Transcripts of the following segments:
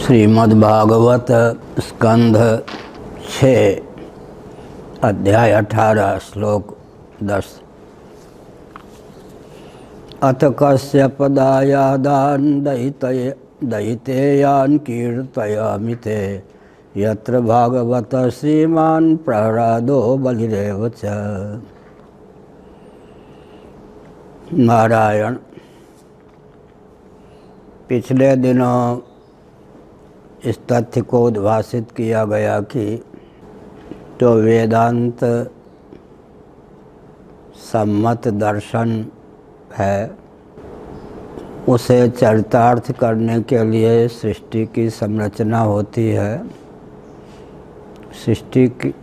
श्रीमद्भागवत स्कंध 6 अध्याय 18 श्लोक 10। अथ कस्य पदायादान दयितेयान कीर्तयामि ते यत्र भागवत श्रीमान प्रहलादो बलिरेव च। नारायण। पिछले दिनों इस तथ्य को उद्भासित किया गया कि जो वेदांत सम्मत दर्शन है उसे चरितार्थ करने के लिए सृष्टि की संरचना होती है। सृष्टि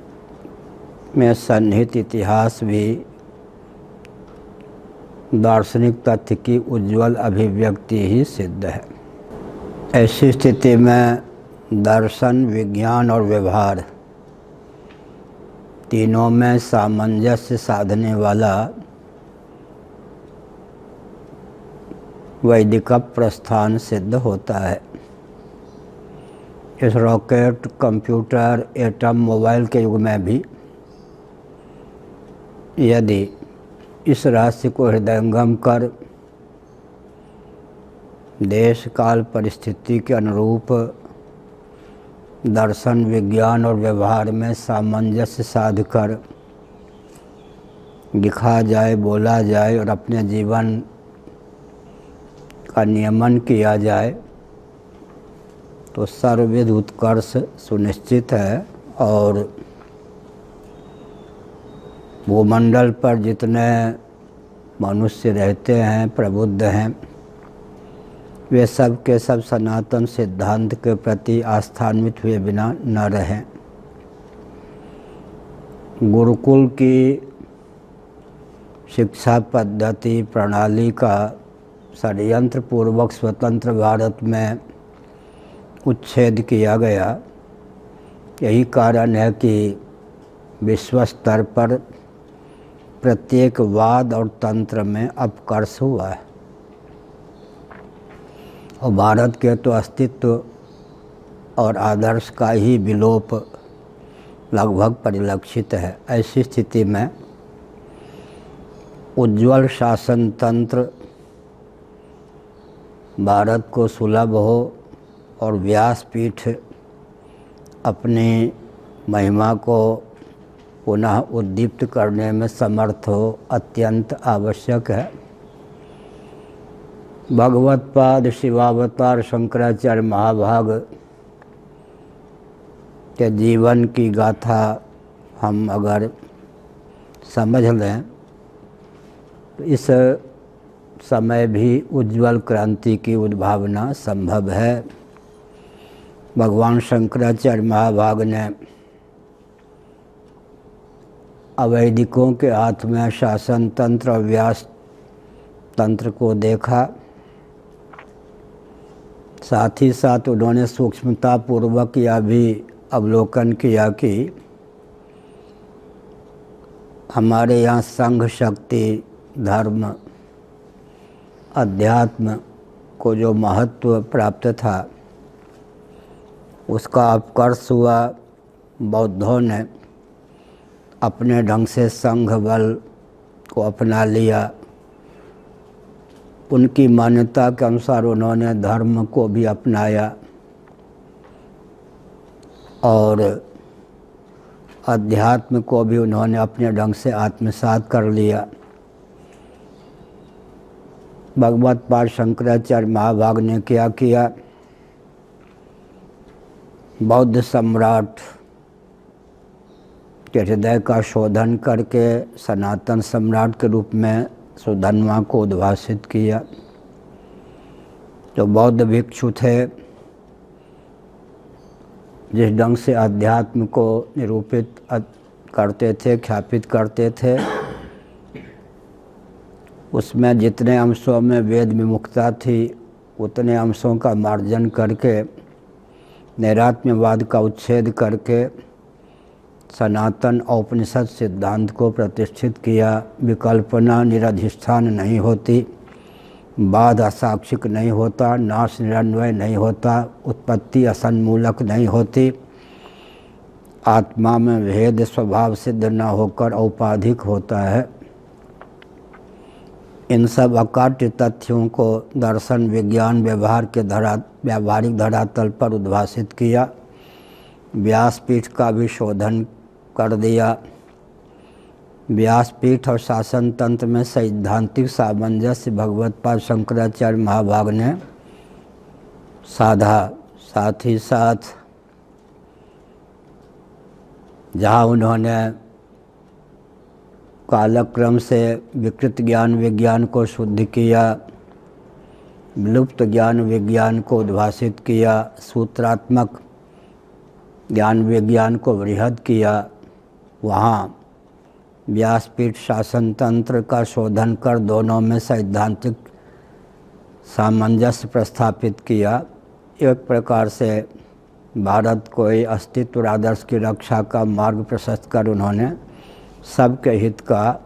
में सन्निहित इतिहास भी दार्शनिक तथ्य की उज्ज्वल अभिव्यक्ति ही सिद्ध है। ऐसी स्थिति में दर्शन, विज्ञान और व्यवहार तीनों में सामंजस्य साधने वाला वैदिक प्रस्थान सिद्ध होता है। इस रॉकेट, कंप्यूटर, एटम, मोबाइल के युग में भी यदि इस रहस्य को हृदयंगम कर देश काल परिस्थिति के अनुरूप दर्शन, विज्ञान और व्यवहार में सामंजस्य साधकर लिखा जाए, बोला जाए और अपने जीवन का नियमन किया जाए तो सर्वविध उत्कर्ष सुनिश्चित है। और भूमंडल पर जितने मनुष्य रहते हैं, प्रबुद्ध हैं, वे सब के सब सनातन सिद्धांत के प्रति आस्थान्वित हुए बिना न रहें। गुरुकुल की शिक्षा पद्धति प्रणाली का षड्यंत्र पूर्वक स्वतंत्र भारत में उच्छेद किया गया। यही कारण है कि विश्व स्तर पर प्रत्येक वाद और तंत्र में अपकर्ष हुआ है और भारत के तो अस्तित्व और आदर्श का ही विलोप लगभग परिलक्षित है। ऐसी स्थिति में उज्ज्वल शासन तंत्र भारत को सुलभ हो और व्यासपीठ अपनी महिमा को पुनः उद्दीप्त करने में समर्थ हो, अत्यंत आवश्यक है। भगवत्पाद शिवावतार शंकराचार्य महाभाग के जीवन की गाथा हम अगर समझ लें तो इस समय भी उज्ज्वल क्रांति की उद्भावना संभव है। भगवान शंकराचार्य महाभाग ने अवैदिकों के हाथ में शासन तंत्र और व्यास तंत्र को देखा। साथ ही साथ उन्होंने सूक्ष्मता पूर्वक यह भी अवलोकन किया कि हमारे यहाँ संघ, शक्ति, धर्म, अध्यात्म को जो महत्व प्राप्त था उसका अपकर्ष हुआ। बौद्धों ने अपने ढंग से संघ बल को अपना लिया। उनकी मान्यता के अनुसार उन्होंने धर्म को भी अपनाया और अध्यात्म को भी उन्होंने अपने ढंग से आत्मसात कर लिया। भगवत्पाद शंकराचार्य महाभाग ने क्या किया? बौद्ध सम्राट के हृदय का शोधन करके सनातन सम्राट के रूप में सुधन्वा को उद्भासित किया। जो बौद्ध भिक्षु थे, जिस ढंग से अध्यात्म को निरूपित करते थे, ख्यापित करते थे, उसमें जितने अंशों में वेद विमुखता थी उतने अंशों का मार्जन करके नैरात्म्यवाद का उच्छेद करके सनातन औपनिषद सिद्धांत को प्रतिष्ठित किया। विकल्पना निरधिष्ठान नहीं होती, बाध असाक्षिक नहीं होता, नाश निरन्वय नहीं होता, उत्पत्ति असन्मूलक नहीं होती, आत्मा में भेद स्वभाव सिद्ध न होकर औपाधिक होता है। इन सब अकाट्य तथ्यों को दर्शन विज्ञान व्यावहारिक धरातल पर उद्भासित किया, व्यासपीठ का भी शोधन कर दिया। व्यासपीठ और शासन तंत्र में सैद्धांतिक सामंजस्य भगवत्पाद शंकराचार्य महाभाग ने साधा। साथ ही साथ जहाँ उन्होंने कालक्रम से विकृत ज्ञान विज्ञान को शुद्ध किया, विलुप्त ज्ञान विज्ञान को उद्भासित किया, सूत्रात्मक ज्ञान विज्ञान को बृहद किया, वहाँ व्यासपीठ शासन तंत्र का शोधन कर दोनों में सैद्धांतिक सामंजस्य प्रस्थापित किया। एक प्रकार से भारत को अस्तित्व आदर्श की रक्षा का मार्ग प्रशस्त कर उन्होंने सबके हित का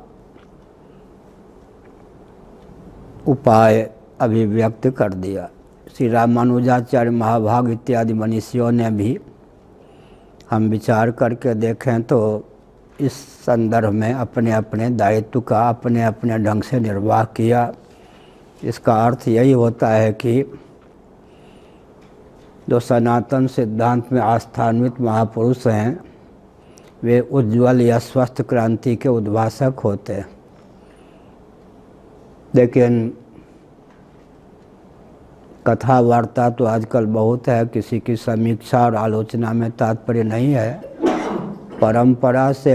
उपाय अभिव्यक्त कर दिया। श्री रामानुजाचार्य महाभाग इत्यादि मनीषियों ने भी हम विचार करके देखें तो इस संदर्भ में अपने अपने दायित्व का अपने अपने ढंग से निर्वाह किया। इसका अर्थ यही होता है कि जो सनातन सिद्धांत में आस्थान्वित महापुरुष हैं वे उज्ज्वल या स्वस्थ क्रांति के उद्भासक होते हैं, लेकिन कथा वार्ता तो आजकल बहुत है, किसी की समीक्षा और आलोचना में तात्पर्य नहीं है। परंपरा से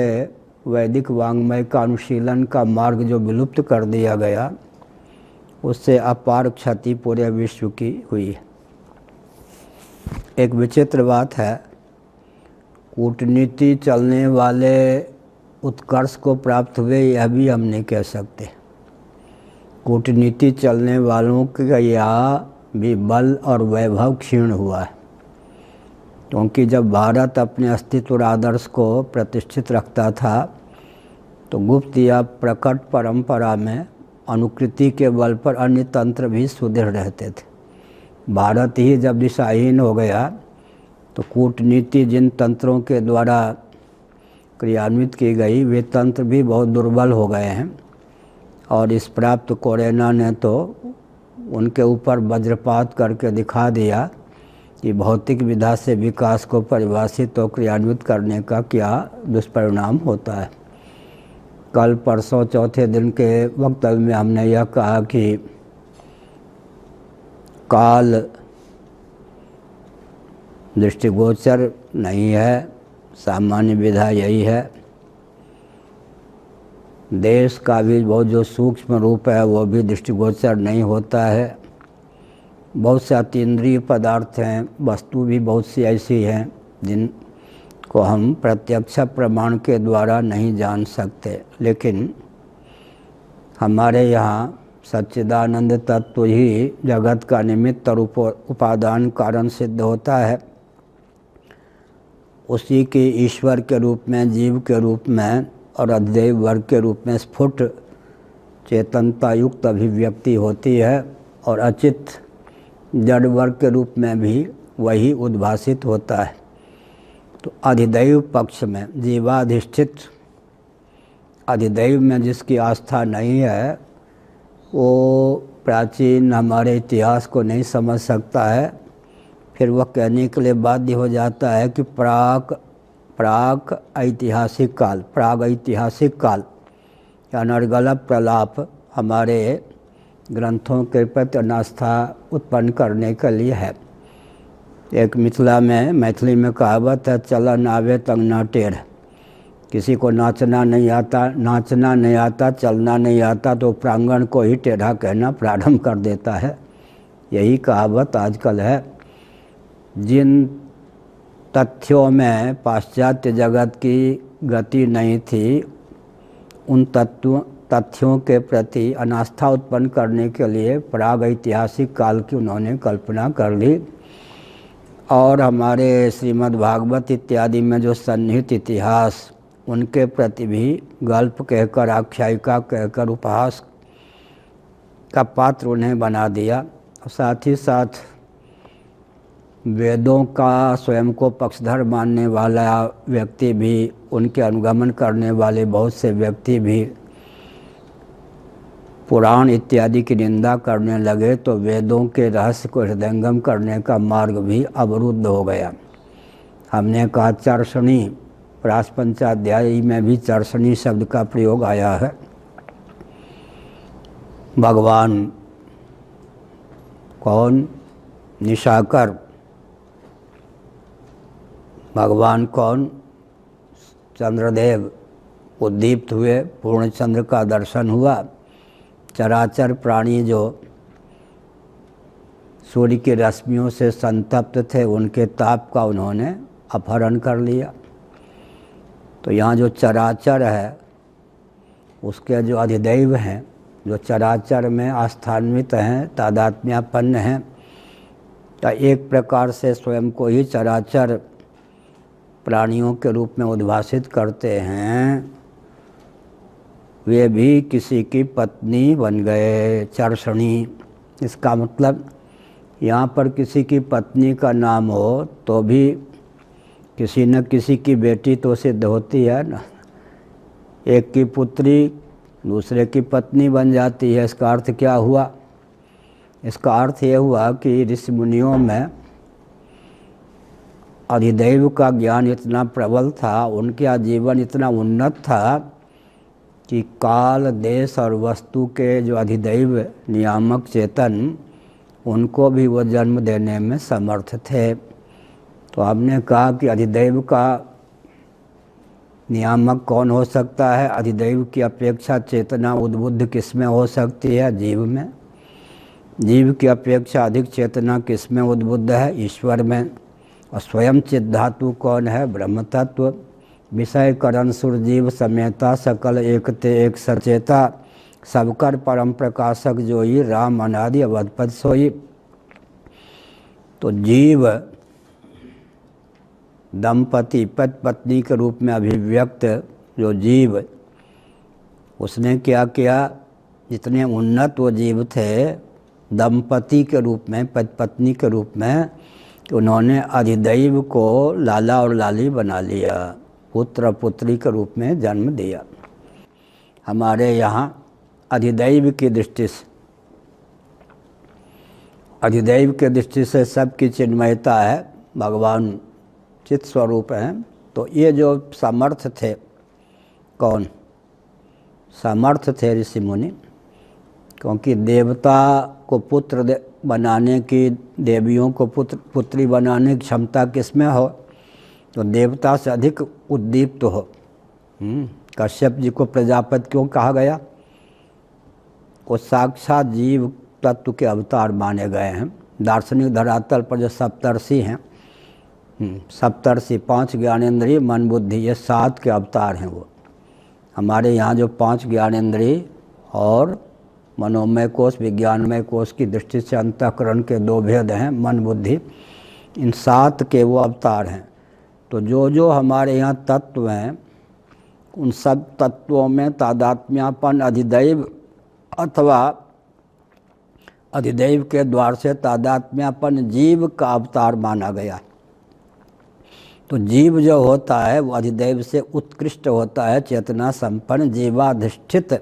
वैदिक वाङ्मय का अनुशीलन का मार्ग जो विलुप्त कर दिया गया, उससे अपार क्षति पूरे विश्व की हुई। एक विचित्र बात है, कूटनीति चलने वाले उत्कर्ष को प्राप्त हुए यह भी हम नहीं कह सकते। कूटनीति चलने वालों का यह भी बल और वैभव क्षीण हुआ है, क्योंकि जब भारत अपने अस्तित्व और आदर्श को प्रतिष्ठित रखता था तो गुप्त या प्रकट परंपरा में अनुकृति के बल पर अन्य तंत्र भी सुदृढ़ रहते थे। भारत ही जब दिशाहीन हो गया तो कूटनीति जिन तंत्रों के द्वारा क्रियान्वित की गई वे तंत्र भी बहुत दुर्बल हो गए हैं, और इस प्राप्त कोरेना ने तो उनके ऊपर वज्रपात करके दिखा दिया कि भौतिक विधा से विकास को परिभाषित और क्रियान्वित करने का क्या दुष्परिणाम होता है। कल परसों चौथे दिन के वक्तव्य में हमने यह कहा कि काल दृष्टिगोचर नहीं है, सामान्य विधा यही है। देश का भी बहुत जो सूक्ष्म रूप है वो भी दृष्टिगोचर नहीं होता है। बहुत से अतीन्द्रिय पदार्थ हैं, वस्तु भी बहुत सी ऐसी हैं जिनको हम प्रत्यक्ष प्रमाण के द्वारा नहीं जान सकते, लेकिन हमारे यहाँ सच्चिदानंद तत्व ही जगत का निमित्त और उपादान कारण सिद्ध होता है। उसी की ईश्वर के रूप में, जीव के रूप में और अधिदैव वर्ग के रूप में स्फुट चेतनता युक्त अभिव्यक्ति होती है, और अचित जड़ वर्ग के रूप में भी वही उद्भासित होता है। तो अधिदैव पक्ष में जीवाधिष्ठित अधिदैव में जिसकी आस्था नहीं है वो प्राचीन हमारे इतिहास को नहीं समझ सकता है। फिर वह कहने के लिए बाध्य हो जाता है कि प्राक ऐतिहासिक काल या अनर्गल प्रलाप हमारे ग्रंथों के प्रति अनास्था उत्पन्न करने के लिए है। एक मैथिली में कहावत है, चलन आवे तंग ना टेढ़। किसी को नाचना नहीं आता, चलना नहीं आता तो प्रांगण को ही टेढ़ा कहना प्रारंभ कर देता है। यही कहावत आजकल है। जिन तथ्यों में पाश्चात्य जगत की गति नहीं थी, उन तथ्यों के प्रति अनास्था उत्पन्न करने के लिए प्राग ऐतिहासिक काल की उन्होंने कल्पना कर ली। और हमारे श्रीमद् भागवत इत्यादि में जो सन्निहित इतिहास, उनके प्रति भी गल्प कहकर, आख्यायिका कहकर, उपहास का पात्र उन्हें बना दिया और साथ ही साथ वेदों का स्वयं को पक्षधर मानने वाला व्यक्ति भी, उनके अनुगमन करने वाले बहुत से व्यक्ति भी पुराण इत्यादि की निंदा करने लगे तो वेदों के रहस्य को हृदयंगम करने का मार्ग भी अवरुद्ध हो गया। हमने कहा चर्षणी, राजपंचाध्यायी में भी चर्षणी शब्द का प्रयोग आया है। भगवान कौन? निशाकर। भगवान कौन? चंद्रदेव उद्दीप्त हुए, पूर्ण चंद्र का दर्शन हुआ। चराचर प्राणी जो सूर्य की रश्मियों से संतप्त थे, उनके ताप का उन्होंने अपहरण कर लिया। तो यहाँ जो चराचर है उसके जो अधिदैव हैं, जो चराचर में आस्थान्वित हैं, तादात्म्यापन्न हैं, तो एक प्रकार से स्वयं को ही चराचर प्राणियों के रूप में उद्भासित करते हैं, वे भी किसी की पत्नी बन गए। चर्षणी, इसका मतलब यहाँ पर किसी की पत्नी का नाम हो तो भी किसी न किसी की बेटी तो सिद्ध होती है ना। एक की पुत्री दूसरे की पत्नी बन जाती है। इसका अर्थ क्या हुआ? इसका अर्थ ये हुआ कि ऋषि मुनियों में अधिदैव का ज्ञान इतना प्रबल था, उनका जीवन इतना उन्नत था कि काल, देश और वस्तु के जो अधिदैव नियामक चेतन, उनको भी वो जन्म देने में समर्थ थे। तो हमने कहा कि अधिदैव का नियामक कौन हो सकता है? अधिदैव की अपेक्षा चेतना उद्बुद्ध किस में हो सकती है? जीव में। जीव की अपेक्षा अधिक चेतना किस में उद्बुद्ध है? ईश्वर में। और स्वयं चित धातु कौन है? ब्रह्म तत्व। विषय करण सुरजीव समेता, सकल एकते एक सचेता, सबकर परम प्रकाशक जोई, राम अनादि अवधपद सोई। तो जीव दंपति, पति पत्नी के रूप में अभिव्यक्त जो जीव, उसने क्या किया? जितने उन्नत वो जीव थे दंपति के रूप में, पति पत्नी के रूप में, उन्होंने अधिदैव को लाला और लाली बना लिया, पुत्र पुत्री के रूप में जन्म दिया। हमारे यहाँ अधिदैव की दृष्टि से, अधिदैव के दृष्टि से सबकी चिन्मयता है, भगवान चित स्वरूप हैं। तो ये जो समर्थ थे, कौन समर्थ थे? ऋषि मुनि। क्योंकि देवता को पुत्र बनाने की, देवियों को पुत्री बनाने की क्षमता किसमें हो? तो देवता से अधिक उद्दीप्त हो। कश्यप जी को प्रजापति क्यों कहा गया? वो साक्षात जीव तत्व के अवतार माने गए हैं। दार्शनिक धरातल पर जो सप्तर्षि हैं, सप्तर्षि 5 ज्ञानेंद्रिय, मन बुद्धि, ये 7 के अवतार हैं। वो हमारे यहाँ जो 5 ज्ञानेंद्रिय और मनोमय कोश, विज्ञानमय कोश की दृष्टि से अंतःकरण के 2 भेद हैं, मन बुद्धि, इन 7 के वो अवतार हैं। तो जो जो हमारे यहाँ तत्व हैं, उन सब तत्वों में तादात्म्यापन अधिदैव अथवा अधिदैव के द्वार से तादात्म्यापन जीव का अवतार माना गया। तो जीव जो होता है वो अधिदैव से उत्कृष्ट होता है। चेतना संपन्न जीवाधिष्ठित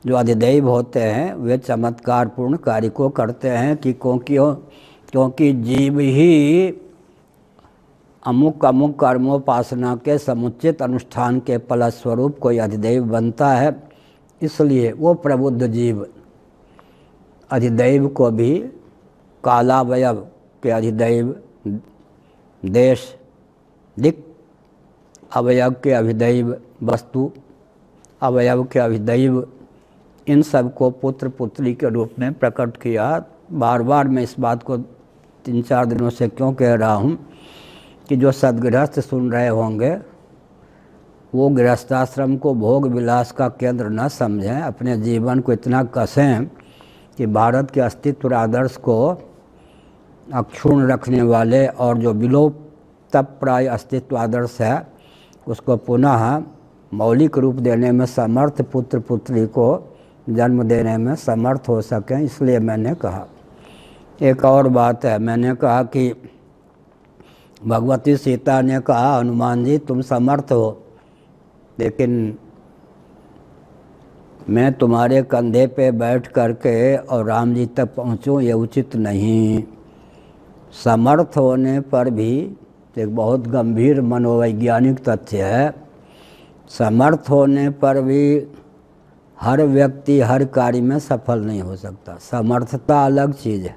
जो अधिदैव होते हैं वे चमत्कारपूर्ण कार्य को करते हैं कि क्योंकि जीव ही अमुक अमुक कर्मोपासना के समुचित अनुष्ठान के फलस्वरूप कोई अधिदैव बनता है। इसलिए वो प्रबुद्ध जीव अधिदैव को भी कालावयव के अधिदैव, देश दिक् अवयव के अधिदैव, वस्तु अवयव के अधिदैव, इन सब को पुत्र पुत्री के रूप में प्रकट किया। बार बार मैं इस बात को 3-4 दिनों से क्यों कह रहा हूँ कि जो सद्गृहस्थ सुन रहे होंगे वो गृहस्थाश्रम को भोग विलास का केंद्र न समझें, अपने जीवन को इतना कसें कि भारत के अस्तित्व आदर्श को अक्षुण्ण रखने वाले और जो विलोप प्राय अस्तित्व आदर्श है उसको पुनः मौलिक रूप देने में समर्थ पुत्र पुत्री को जन्म देने में समर्थ हो सकें, इसलिए मैंने कहा। एक और बात है, मैंने कहा कि भगवती सीता ने कहा हनुमान जी तुम समर्थ हो, लेकिन मैं तुम्हारे कंधे पे बैठ करके और राम जी तक पहुँचूँ ये उचित नहीं। समर्थ होने पर भी एक बहुत गंभीर मनोवैज्ञानिक तथ्य है, समर्थ होने पर भी हर व्यक्ति हर कार्य में सफल नहीं हो सकता। समर्थता अलग चीज़ है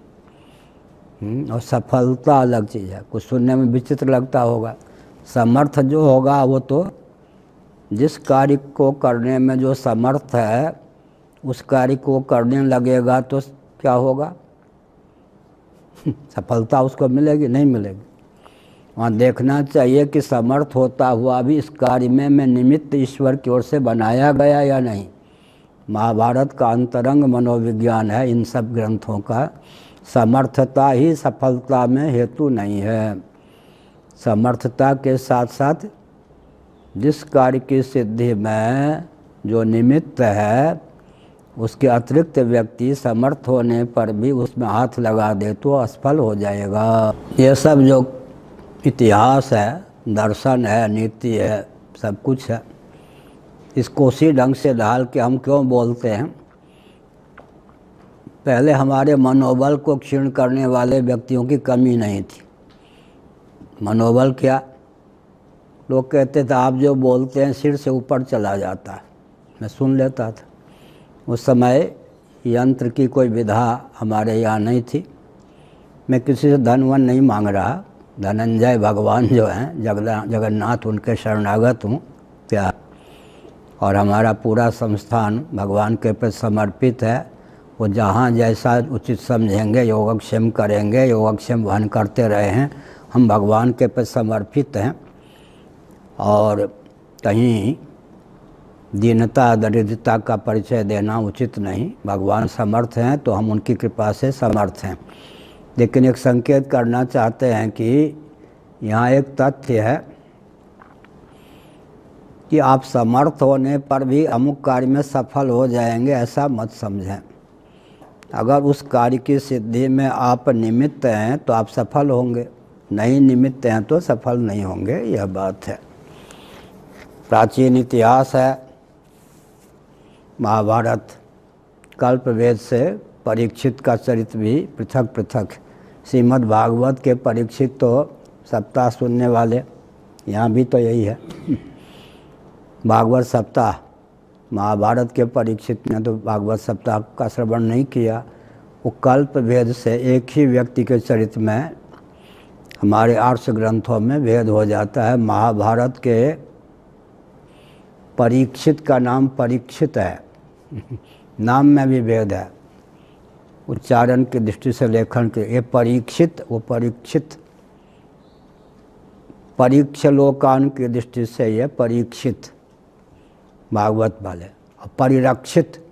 और सफलता अलग चीज़ है। कुछ सुनने में विचित्र लगता होगा। समर्थ जो होगा वो तो जिस कार्य को करने में जो समर्थ है उस कार्य को करने लगेगा तो क्या होगा? सफलता उसको मिलेगी? नहीं मिलेगी। वहाँ देखना चाहिए कि समर्थ होता हुआ भी इस कार्य में मैं निमित्त ईश्वर की ओर से बनाया गया या नहीं। महाभारत का अंतरंग मनोविज्ञान है इन सब ग्रंथों का। समर्थता ही सफलता में हेतु नहीं है। समर्थता के साथ साथ जिस कार्य की सिद्धि में जो निमित्त है उसके अतिरिक्त व्यक्ति समर्थ होने पर भी उसमें हाथ लगा दे तो असफल हो जाएगा। ये सब जो इतिहास है, दर्शन है, नीति है, सब कुछ है। इसको उसी ढंग से ढाल के हम क्यों बोलते हैं? पहले हमारे मनोबल को क्षीण करने वाले व्यक्तियों की कमी नहीं थी। मनोबल क्या? लोग कहते थे आप जो बोलते हैं सिर से ऊपर चला जाता है। मैं सुन लेता था। उस समय यंत्र की कोई विधा हमारे यहाँ नहीं थी। मैं किसी से धन वन नहीं मांग रहा। धनंजय भगवान जो हैं जगन्नाथ उनके शरणागत हूँ क्या, और हमारा पूरा संस्थान भगवान के प्रति समर्पित है। वो जहाँ जैसा उचित समझेंगे योगक्षेम करेंगे, योगक्षेम वहन करते रहे हैं। हम भगवान के प्रति समर्पित हैं और कहीं दीनता दरिद्रता का परिचय देना उचित नहीं। भगवान समर्थ हैं तो हम उनकी कृपा से समर्थ हैं। लेकिन एक संकेत करना चाहते हैं कि यहाँ एक तथ्य है कि आप समर्थ होने पर भी अमुक कार्य में सफल हो जाएंगे, ऐसा मत समझें। अगर उस कार्य की सिद्धि में आप निमित्त हैं तो आप सफल होंगे, नहीं निमित्त हैं तो सफल नहीं होंगे। यह बात है। प्राचीन इतिहास है महाभारत। कल्पवेद से परीक्षित का चरित्र भी पृथक पृथक। श्रीमद् भागवत के परीक्षित तो सप्ताह सुनने वाले, यहाँ भी तो यही है। भागवत सप्ताह, महाभारत के परीक्षित ने तो भागवत सप्ताह का श्रवण नहीं किया। वो कल्पवेद से एक ही व्यक्ति के चरित्र में हमारे आर्ष ग्रंथों में भेद हो जाता है। महाभारत के परीक्षित का नाम परीक्षित है, नाम में भी भेद है, उच्चारण की दृष्टि से लेखन के। ये परीक्षित, वो परीक्षित। परीक्षलोकान की दृष्टि से ये परीक्षित भागवत वाले। और परिरक्षित,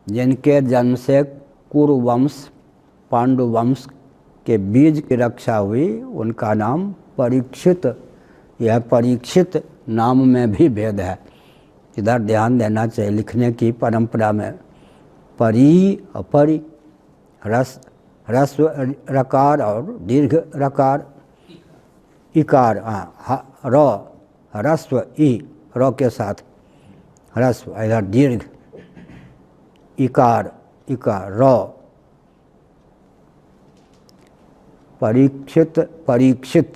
जिनके जन्म से कुरुवंश पांडुवंश के बीज की रक्षा हुई, उनका नाम परीक्षित। यह परीक्षित नाम में भी भेद है। इधर ध्यान देना चाहिए लिखने की परंपरा में। परी अपरि, ह्रस्व रकार और दीर्घ रकार, इकार, र ह्रस्व ई, र के साथ ह्रस्व, इधर दीर्घ, इकार इकार, र। परीक्षित परीक्षित,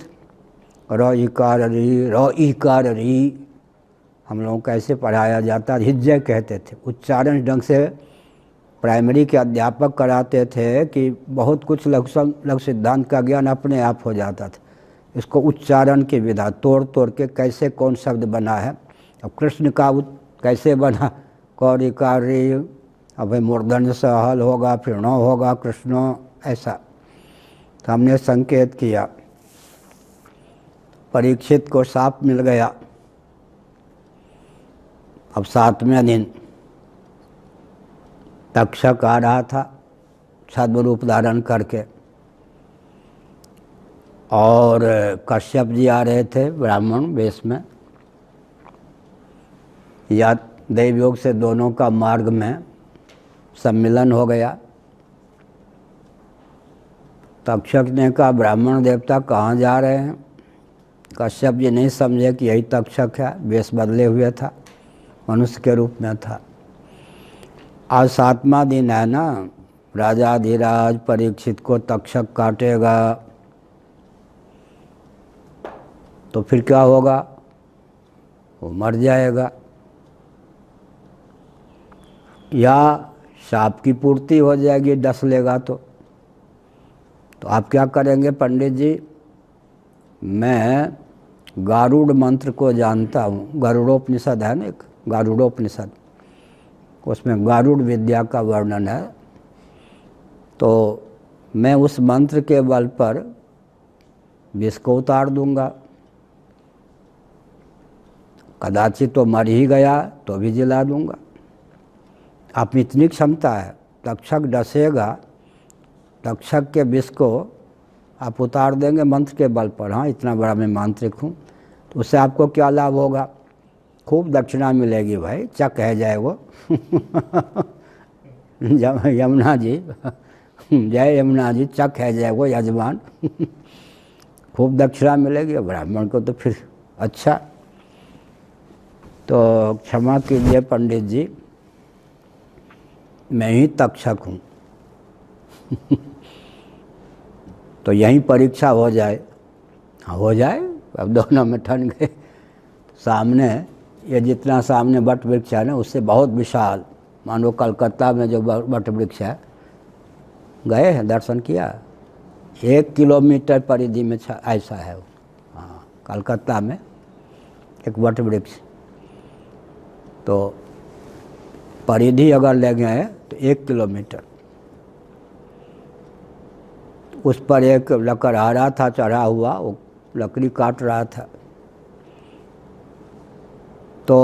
र इकार री, र इकार री। हम लोगों को कैसे पढ़ाया जाता, हिज्जे कहते थे। उच्चारण ढंग से प्राइमरी के अध्यापक कराते थे कि बहुत कुछ लघु सिद्धांत का ज्ञान अपने आप हो जाता था। इसको उच्चारण की विधा तोड़ तोड़ के कैसे कौन शब्द बना है। अब कृष्ण का कैसे बना, कौरी कारी, अब मूर्धन्य से हल होगा, फिर न होगा कृष्ण, ऐसा। तो हमने संकेत किया। परीक्षित को साप मिल गया। अब 7वें दिन तक्षक आ रहा था छद्म रूप धारण करके, और कश्यप जी आ रहे थे ब्राह्मण वेश में। या दैव योग से दोनों का मार्ग में सम्मिलन हो गया। तक्षक ने कहा ब्राह्मण देवता कहाँ जा रहे हैं? कश्यप जी नहीं समझे कि यही तक्षक है, वेश बदले हुए था, मनुष्य के रूप में था। आज 7वां दिन है ना, राजा धीराज परीक्षित को तक्षक काटेगा तो फिर क्या होगा? वो मर जाएगा, या शाप की पूर्ति हो जाएगी डस लेगा तो आप क्या करेंगे पंडित जी? मैं गारुड़ मंत्र को जानता हूँ। गरुड़ोपनिषद है ना, एक गारुड़ोपनिषद, उसमें गारुड़ विद्या का वर्णन है। तो मैं उस मंत्र के बल पर विष को उतार दूंगा। कदाचित तो मर ही गया तो भी जिला दूंगा। आप में इतनी क्षमता है, तक्षक डसेगा, तक्षक के विष को आप उतार देंगे मंत्र के बल पर। हाँ, इतना बड़ा मैं मांत्रिक हूँ। तो उससे आपको क्या लाभ होगा? खूब दक्षिणा मिलेगी भाई, चक है जाए वो। यमुना जी, जय यमुना जी, चक है जाए वो यजमान। खूब दक्षिणा मिलेगी ब्राह्मण को तो फिर अच्छा। तो क्षमा कीजिए पंडित जी, मैं ही तक्षक हूँ। तो यहीं परीक्षा हो जाए। हाँ हो जाए। अब दोनों में ठन गए। सामने ये जितना सामने वट वृक्ष है ना, उससे बहुत विशाल, मानो कलकत्ता में जो वट वृक्ष है, गए हैं, दर्शन किया? 1 किलोमीटर परिधि में ऐसा है वो। हाँ, कलकत्ता में एक वट वृक्ष, तो परिधि अगर ले गए तो 1 किलोमीटर। उस पर एक लकड़हारा था चढ़ा हुआ, वो लकड़ी काट रहा था। तो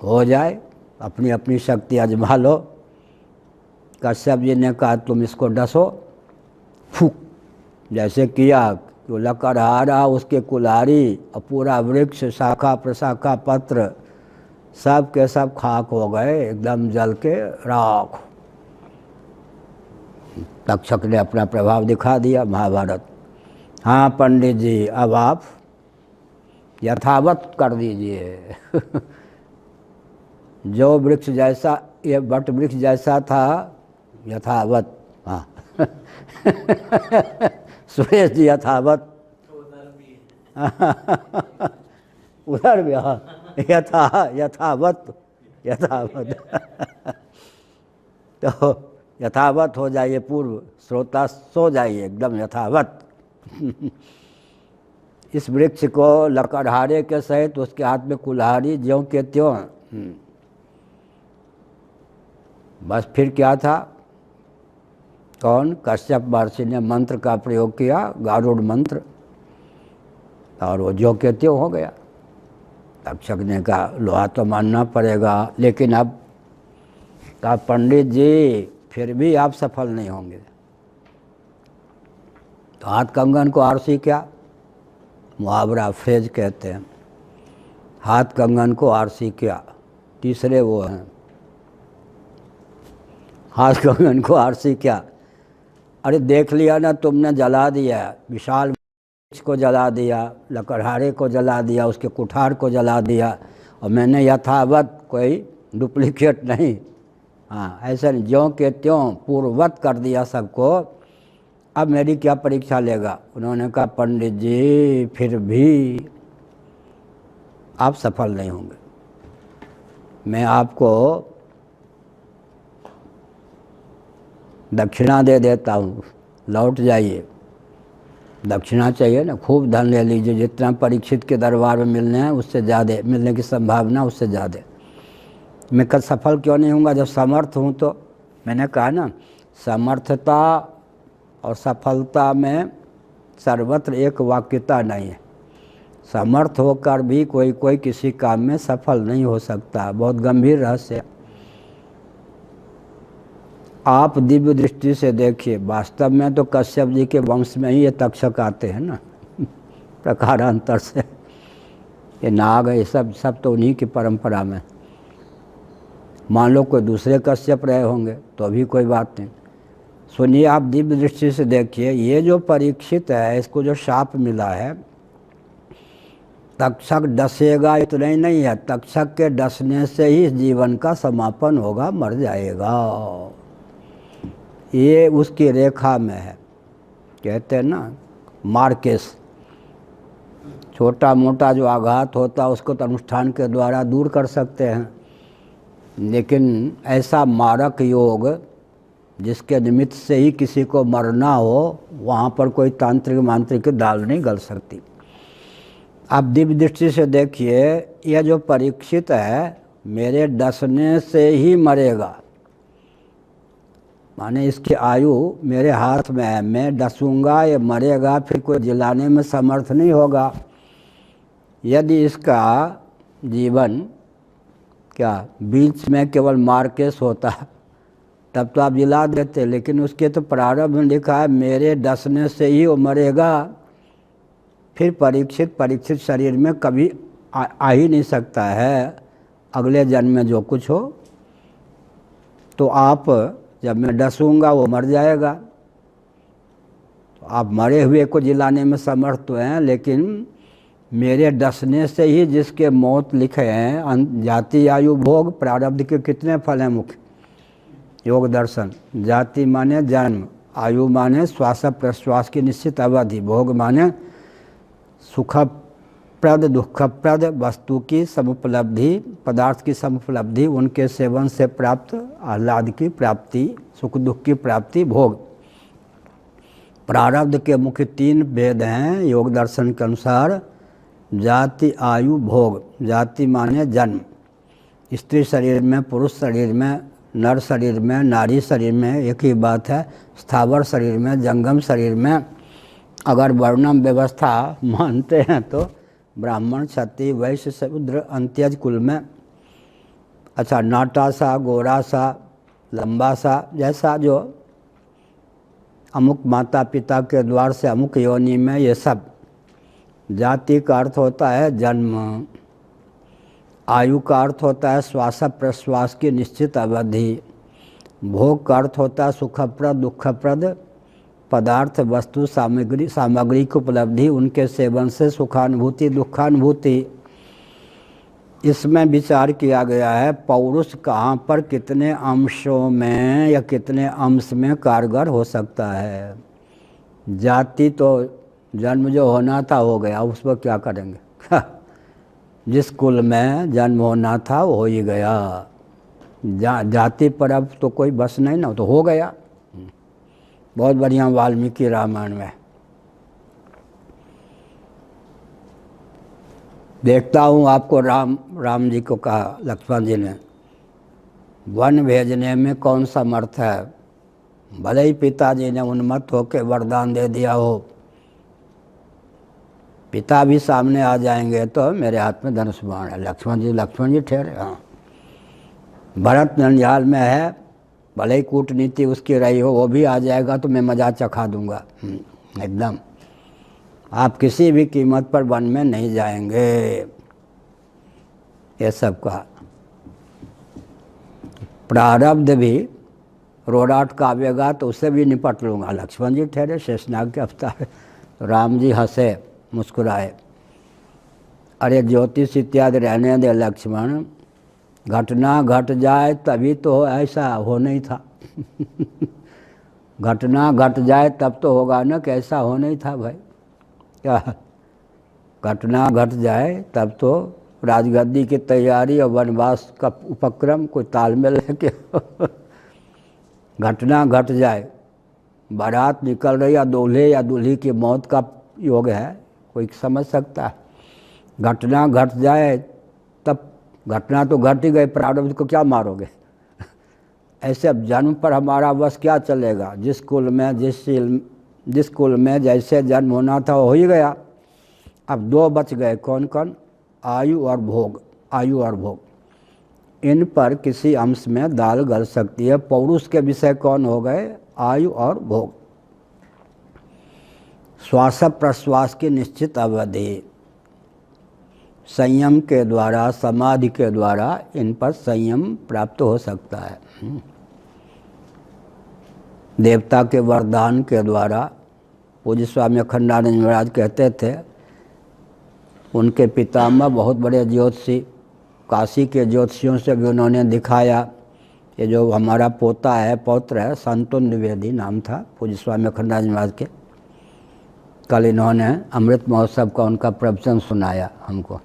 हो जाए, अपनी अपनी शक्ति आजमा लो। कश्यप जी ने कहा तुम इसको डसो, फूक, जैसे किया तो लकड़हारा, उसके कुल्हाड़ी और पूरा वृक्ष, शाखा प्रशाखा पत्र सब के सब खाक हो गए, एकदम जल के राख। तक्षक ने अपना प्रभाव दिखा दिया। महाभारत। हाँ पंडित जी, अब आप यथावत कर दीजिए। जो वृक्ष जैसा, ये वट वृक्ष जैसा था, यथावत। हाँ। सुरेश जी यथावत। उधर भी हाँ, यथावत यथावत। तो यथावत हो जाइए, पूर्व श्रोता सो जाइए एकदम यथावत। इस वृक्ष को लकड़हारे के सहित उसके हाथ में कुल्हाड़ी, ज्यों के त्यों। बस फिर क्या था? कौन? कश्यप महर्षि ने मंत्र का प्रयोग किया, गारुड़ मंत्र, और वो ज्यों के त्यों हो गया। तक्षक ने कहा लोहा तो मानना पड़ेगा, लेकिन अब कहा पंडित जी फिर भी आप सफल नहीं होंगे। तो हाथ कंगन को आरसी क्या? मुहावरा, फ्रेज कहते हैं। हाथ कंगन को आरसी क्या? तीसरे वो हैं, हाथ कंगन को आरसी क्या? अरे देख लिया ना तुमने, जला दिया, विशाल वृक्ष को जला दिया, लकड़हारे को जला दिया, उसके कुठार को जला दिया, और मैंने यथावत, कोई डुप्लीकेट नहीं। हाँ, ऐसा नहीं, ज्यों के त्यों पूर्ववत कर दिया सबको। अब मेरी क्या परीक्षा लेगा? उन्होंने कहा पंडित जी फिर भी आप सफल नहीं होंगे। मैं आपको दक्षिणा दे देता हूँ, लौट जाइए। दक्षिणा चाहिए ना, खूब धन ले लीजिए, जितना परीक्षित के दरबार में मिलने हैं उससे ज़्यादा, मिलने की संभावना उससे ज़्यादा। मैं कल सफल क्यों नहीं होऊंगा जब समर्थ हूँ? तो मैंने कहा ना, समर्थता और सफलता में सर्वत्र एक वाक्यता नहीं है। समर्थ होकर भी कोई कोई किसी काम में सफल नहीं हो सकता, बहुत गंभीर रहस्य। आप दिव्य दृष्टि से देखिए, वास्तव में तो कश्यप जी के वंश में ही ये तक्षक आते हैं ना, प्रकारांतर से। ये नाग, ये सब तो उन्हीं की परंपरा में। मान लो कोई दूसरे कश्यप रहे होंगे तो भी कोई बात नहीं। सुनिए, आप दिव्य दृष्टि से देखिए, ये जो परीक्षित है, इसको जो शाप मिला है, तक्षक डसेगा इतना ही नहीं है, तक्षक के डसने से ही जीवन का समापन होगा, मर जाएगा। ये उसकी रेखा में है। कहते हैं ना मार्केस, छोटा मोटा जो आघात होता है उसको तो अनुष्ठान के द्वारा दूर कर सकते हैं, लेकिन ऐसा मारक योग जिसके निमित्त से ही किसी को मरना हो, वहाँ पर कोई तांत्रिक मांत्रिक दाल नहीं गल सकती। आप दिव्य दृष्टि से देखिए, यह जो परीक्षित है मेरे डसने से ही मरेगा, माने इसकी आयु मेरे हाथ में है, मैं डसूंगा ये मरेगा, फिर कोई जिलाने में समर्थ नहीं होगा। यदि इसका जीवन क्या बीच में केवल मार्केस होता तब तो आप जिला देते, लेकिन उसके तो प्रारंभ में लिखा है मेरे डसने से ही वो मरेगा, फिर परीक्षित शरीर में कभी आ ही नहीं सकता है अगले जन्म में जो कुछ हो। तो आप जब मैं डसूंगा वो मर जाएगा, तो आप मरे हुए को जिलाने में समर्थ तो हैं, लेकिन मेरे डसने से ही जिसके मौत लिखे हैं, जाति आयु भोग प्रारब्ध के कितने फल हैं मुख्य योग दर्शन। जाति माने जन्म, आयु माने श्वास प्रश्वास की निश्चित अवधि, भोग माने सुखप्रद दुखप्रद वस्तु की समुपलब्धि, पदार्थ की समुपलब्धि, उनके सेवन से प्राप्त आह्लाद की प्राप्ति, सुख दुख की प्राप्ति, भोग। प्रारब्ध के मुख्य 3 भेद हैं योग दर्शन के अनुसार, जाति आयु भोग। जाति माने जन्म, स्त्री शरीर में, पुरुष शरीर में, नर शरीर में, नारी शरीर में, एक ही बात है। स्थावर शरीर में, जंगम शरीर में। अगर वर्णम व्यवस्था मानते हैं तो ब्राह्मण, क्षत्रिय, वैश्य, शूद्र, अंत्यज कुल में। अच्छा, नाटा सा, गोरा सा, लंबा सा, जैसा जो अमुक माता पिता के द्वार से अमुक योनि में, ये सब। जाति का अर्थ होता है जन्म, आयु का अर्थ होता है श्वास प्रश्वास की निश्चित अवधि, भोग का अर्थ होता है सुखप्रद दुखप्रद पदार्थ वस्तु सामग्री की उपलब्धि, उनके सेवन से सुखानुभूति दुखानुभूति। इसमें विचार किया गया है पौरुष कहाँ पर कितने अंशों में या कितने अंश में कारगर हो सकता है। जाति तो जन्म जो होना था हो गया, उस पर क्या करेंगे जिस कुल में जन्म होना था वो हो ही गया। जाति पर अब तो कोई बस नहीं ना, तो हो गया। बहुत बढ़िया वाल्मीकि रामायण में देखता हूँ आपको राम जी को कहा लक्ष्मण जी ने, वन भेजने में कौन सा समर्थ है। भले ही पिताजी ने उन्मत्त होकर वरदान दे दिया हो, पिता भी सामने आ जाएंगे तो मेरे हाथ में धनुष बाण है। लक्ष्मण जी ठहरे। हाँ, भरत नंजाल में है, भले ही कूटनीति उसकी रही हो, वो भी आ जाएगा तो मैं मजा चखा दूंगा एकदम। आप किसी भी कीमत पर वन में नहीं जाएंगे। ये सब का प्रारब्ध भी रोडाट कावेगा तो उससे भी निपट लूँगा। लक्ष्मण जी ठहरे, शेषनाग के अवतार। राम जी हंसे मुस्कुराए, अरे ज्योतिष इत्यादि रहने दे लक्ष्मण, घटना घट जाए तभी तो ऐसा हो नहीं था घटना घट जाए तब तो होगा ना कि ऐसा हो नहीं था भाई। क्या घटना घट जाए तब तो राजगद्दी की तैयारी और वनवास का उपक्रम कोई तालमेल है कि घटना घट जाए, बारात निकल रही या दूल्हे या दूल्ही की मौत का योग है, कोई समझ सकता है। घटना घट जाए तब घटना तो घट ही गई, प्रारब्ध को क्या मारोगे ऐसे अब जन्म पर हमारा बस क्या चलेगा। जिस कुल में जैसे जन्म होना था वो हो ही गया। अब 2 बच गए, कौन कौन, आयु और भोग। आयु और भोग, इन पर किसी अंश में दाल गल सकती है। पौरुष के विषय कौन हो गए, आयु और भोग। श्वास प्रश्वास की निश्चित अवधि, संयम के द्वारा, समाधि के द्वारा इन पर संयम प्राप्त हो सकता है। देवता के वरदान के द्वारा पूज्य स्वामी अखंडानंद महाराज कहते थे, उनके पितामह बहुत बड़े ज्योतिषी, काशी के ज्योतिषियों से भी उन्होंने दिखाया। ये जो हमारा पोता है, पौत्र है, संतुन द्विवेदी नाम था पूज्य स्वामी अखंडानंद महाराज के। कल इन्होंने अमृत महोत्सव का उनका प्रवचन सुनाया हमको।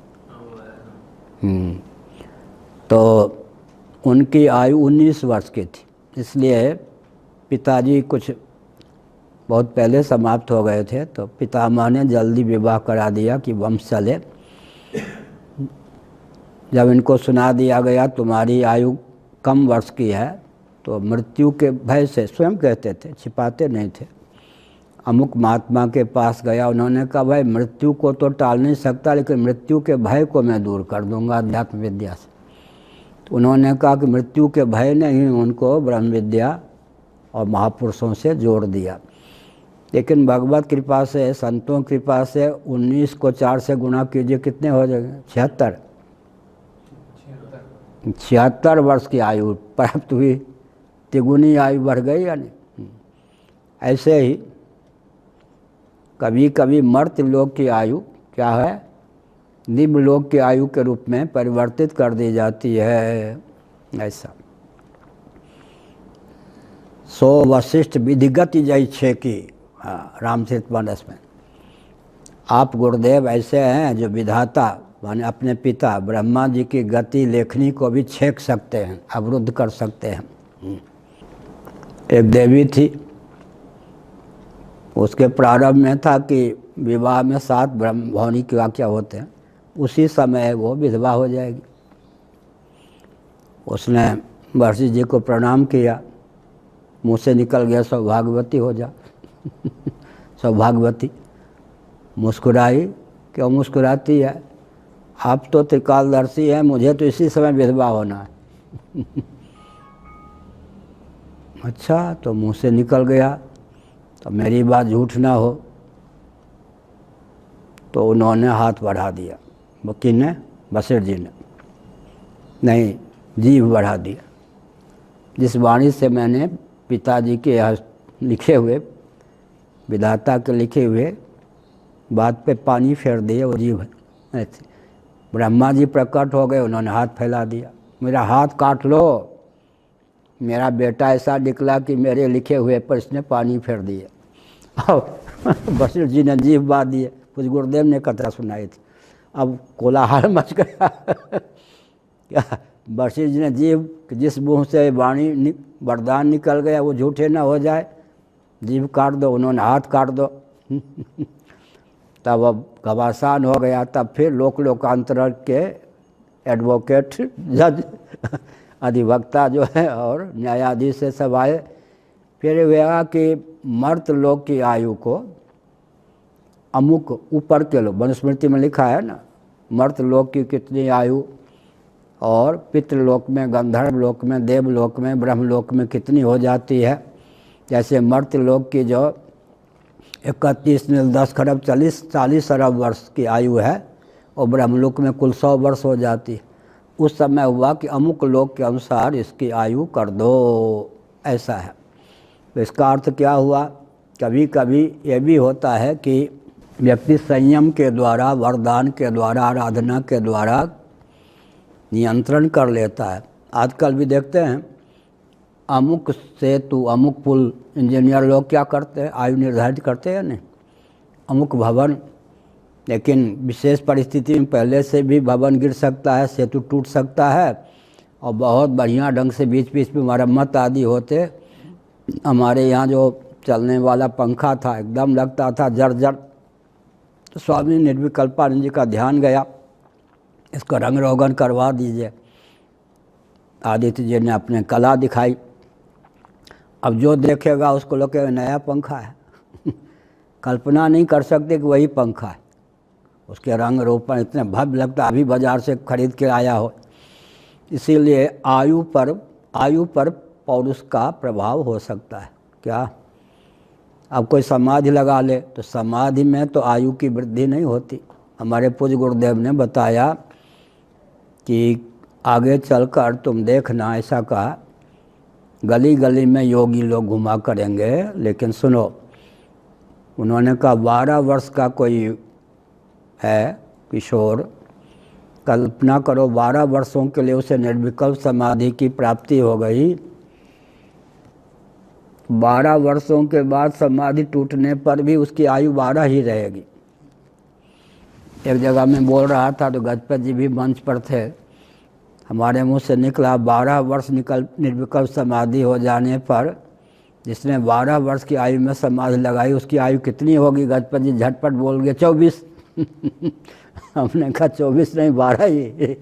तो उनकी आयु 19 वर्ष की थी, इसलिए पिताजी कुछ बहुत पहले समाप्त हो गए थे, तो पितामह ने जल्दी विवाह करा दिया कि वंश चले। जब इनको सुना दिया गया तुम्हारी आयु कम वर्ष की है, तो मृत्यु के भय से, स्वयं कहते थे, छिपाते नहीं थे, अमुक महात्मा के पास गया। उन्होंने कहा भाई मृत्यु को तो टाल नहीं सकता, लेकिन मृत्यु के भय को मैं दूर कर दूंगा अध्यात्म विद्या से। तो उन्होंने कहा कि मृत्यु के भय ने ही उनको ब्रह्म विद्या और महापुरुषों से जोड़ दिया। लेकिन भगवत कृपा से, संतों कृपा से 19 को 4 से गुणा कीजिए, कितने हो जाएंगे? 76 वर्ष की आयु प्राप्त हुई, तिगुनी आयु बढ़ गई या नहीं। ऐसे ही कभी कभी मर्त्य लोक की आयु क्या है, दिव्य लोक की आयु के रूप में परिवर्तित कर दी जाती है। ऐसा सो वशिष्ठ विधिगत जय छे की रामचरित मानस में आप गुरुदेव ऐसे हैं जो विधाता माने अपने पिता ब्रह्मा जी की गति लेखनी को भी छेक सकते हैं, अवरुद्ध कर सकते हैं। एक देवी थी, उसके प्रारंभ में था कि विवाह में 7 ब्रह्म भवनी की वाक्य होते हैं, उसी समय वो विधवा हो जाएगी। उसने महर्षि जी को प्रणाम किया, मुँह से निकल गया सौभाग्यवती हो जा। सौभाग्यवती मुस्कुराई, क्यों मुस्कुराती है? आप तो त्रिकालदर्शी हैं, मुझे तो इसी समय विधवा होना है। अच्छा, तो मुँह से निकल गया, तो मेरी बात झूठ ना हो। तो उन्होंने हाथ बढ़ा दिया, वकील ने, वशिष्ठ जी ने, नहीं जीभ बढ़ा दिया। जिस वाणी से मैंने पिताजी के लिखे हुए, विधाता के लिखे हुए बात पे पानी फेर दिए, वो जीभ ऐसे। ब्रह्मा जी प्रकट हो गए, उन्होंने हाथ फैला दिया, मेरा हाथ काट लो, मेरा बेटा ऐसा निकला कि मेरे लिखे हुए पर इसने पानी फेर दिए। और वशिष्ठ जी ने जीभ बांध दिए। कुछ गुरुदेव ने कथा सुनाई थी, अब कोलाहल मच गया। वशिष्ठ जी ने जीभ, जिस मुँह से वाणी वरदान निकल गया वो झूठे ना हो जाए, जीभ काट दो। उन्होंने हाथ काट दो। तब अब घमासान हो गया। तब फिर लोकांतर के एडवोकेट, जज, अधिवक्ता जो है और न्यायाधीश से सब आए। फिर हुआ कि मर्त लोक की आयु को अमुक ऊपर के लोग, मनुस्मृति में लिखा है ना, मर्त लोक की कितनी आयु, और पितृलोक में, गंधर्व लोक में, देवलोक में, ब्रह्मलोक में कितनी हो जाती है। जैसे मर्त लोक की जो 31,10,40 अरब वर्ष की आयु है, और ब्रह्मलोक में कुल 100 वर्ष हो जाती है। उस समय हुआ कि अमुक लोक के अनुसार इसकी आयु कर दो, ऐसा है। तो इसका अर्थ क्या हुआ? कभी कभी ये भी होता है कि व्यक्ति संयम के द्वारा, वरदान के द्वारा, आराधना के द्वारा नियंत्रण कर लेता है। आजकल भी देखते हैं अमुक सेतु, अमुक पुल, इंजीनियर लोग क्या करते हैं, आयु निर्धारित करते हैं नहीं, अमुक भवन। लेकिन विशेष परिस्थिति में पहले से भी भवन गिर सकता है, सेतु टूट सकता है, और बहुत बढ़िया ढंग से बीच बीच में मरम्मत आदि होते। हमारे यहाँ जो चलने वाला पंखा था, एकदम लगता था जर्जर। तो स्वामी निर्विकल्पानंद जी का ध्यान गया, इसको रंग रोगन करवा दीजिए। आदित्य जी ने अपने कला दिखाई। अब जो देखेगा उसको लोग कहेंगे नया पंखा है। कल्पना नहीं कर सकते कि वही पंखा है। उसके रंग रोपण इतने भव्य लगता, अभी बाजार से खरीद के आया हो। इसीलिए आयु पर पौरुष का प्रभाव हो सकता है। क्या अब कोई समाधि लगा ले तो समाधि में तो आयु की वृद्धि नहीं होती, हमारे पूज्य गुरुदेव ने बताया कि आगे चलकर तुम देखना, ऐसा कहा, गली गली में योगी लोग घुमा करेंगे। लेकिन सुनो, उन्होंने कहा 12 वर्ष का कोई है किशोर, कल्पना करो 12 वर्षों के लिए उसे निर्विकल्प समाधि की प्राप्ति हो गई। 12 वर्षों के बाद समाधि टूटने पर भी उसकी आयु 12 ही रहेगी। एक जगह मैं बोल रहा था तो गजपति जी भी मंच पर थे, हमारे मुंह से निकला 12 वर्ष निर्विकल्प समाधि हो जाने पर जिसने 12 वर्ष की आयु में समाधि लगाई उसकी आयु कितनी होगी? गजपति जी झटपट बोल गए 24। हमने कहा 24 नहीं 12 ही।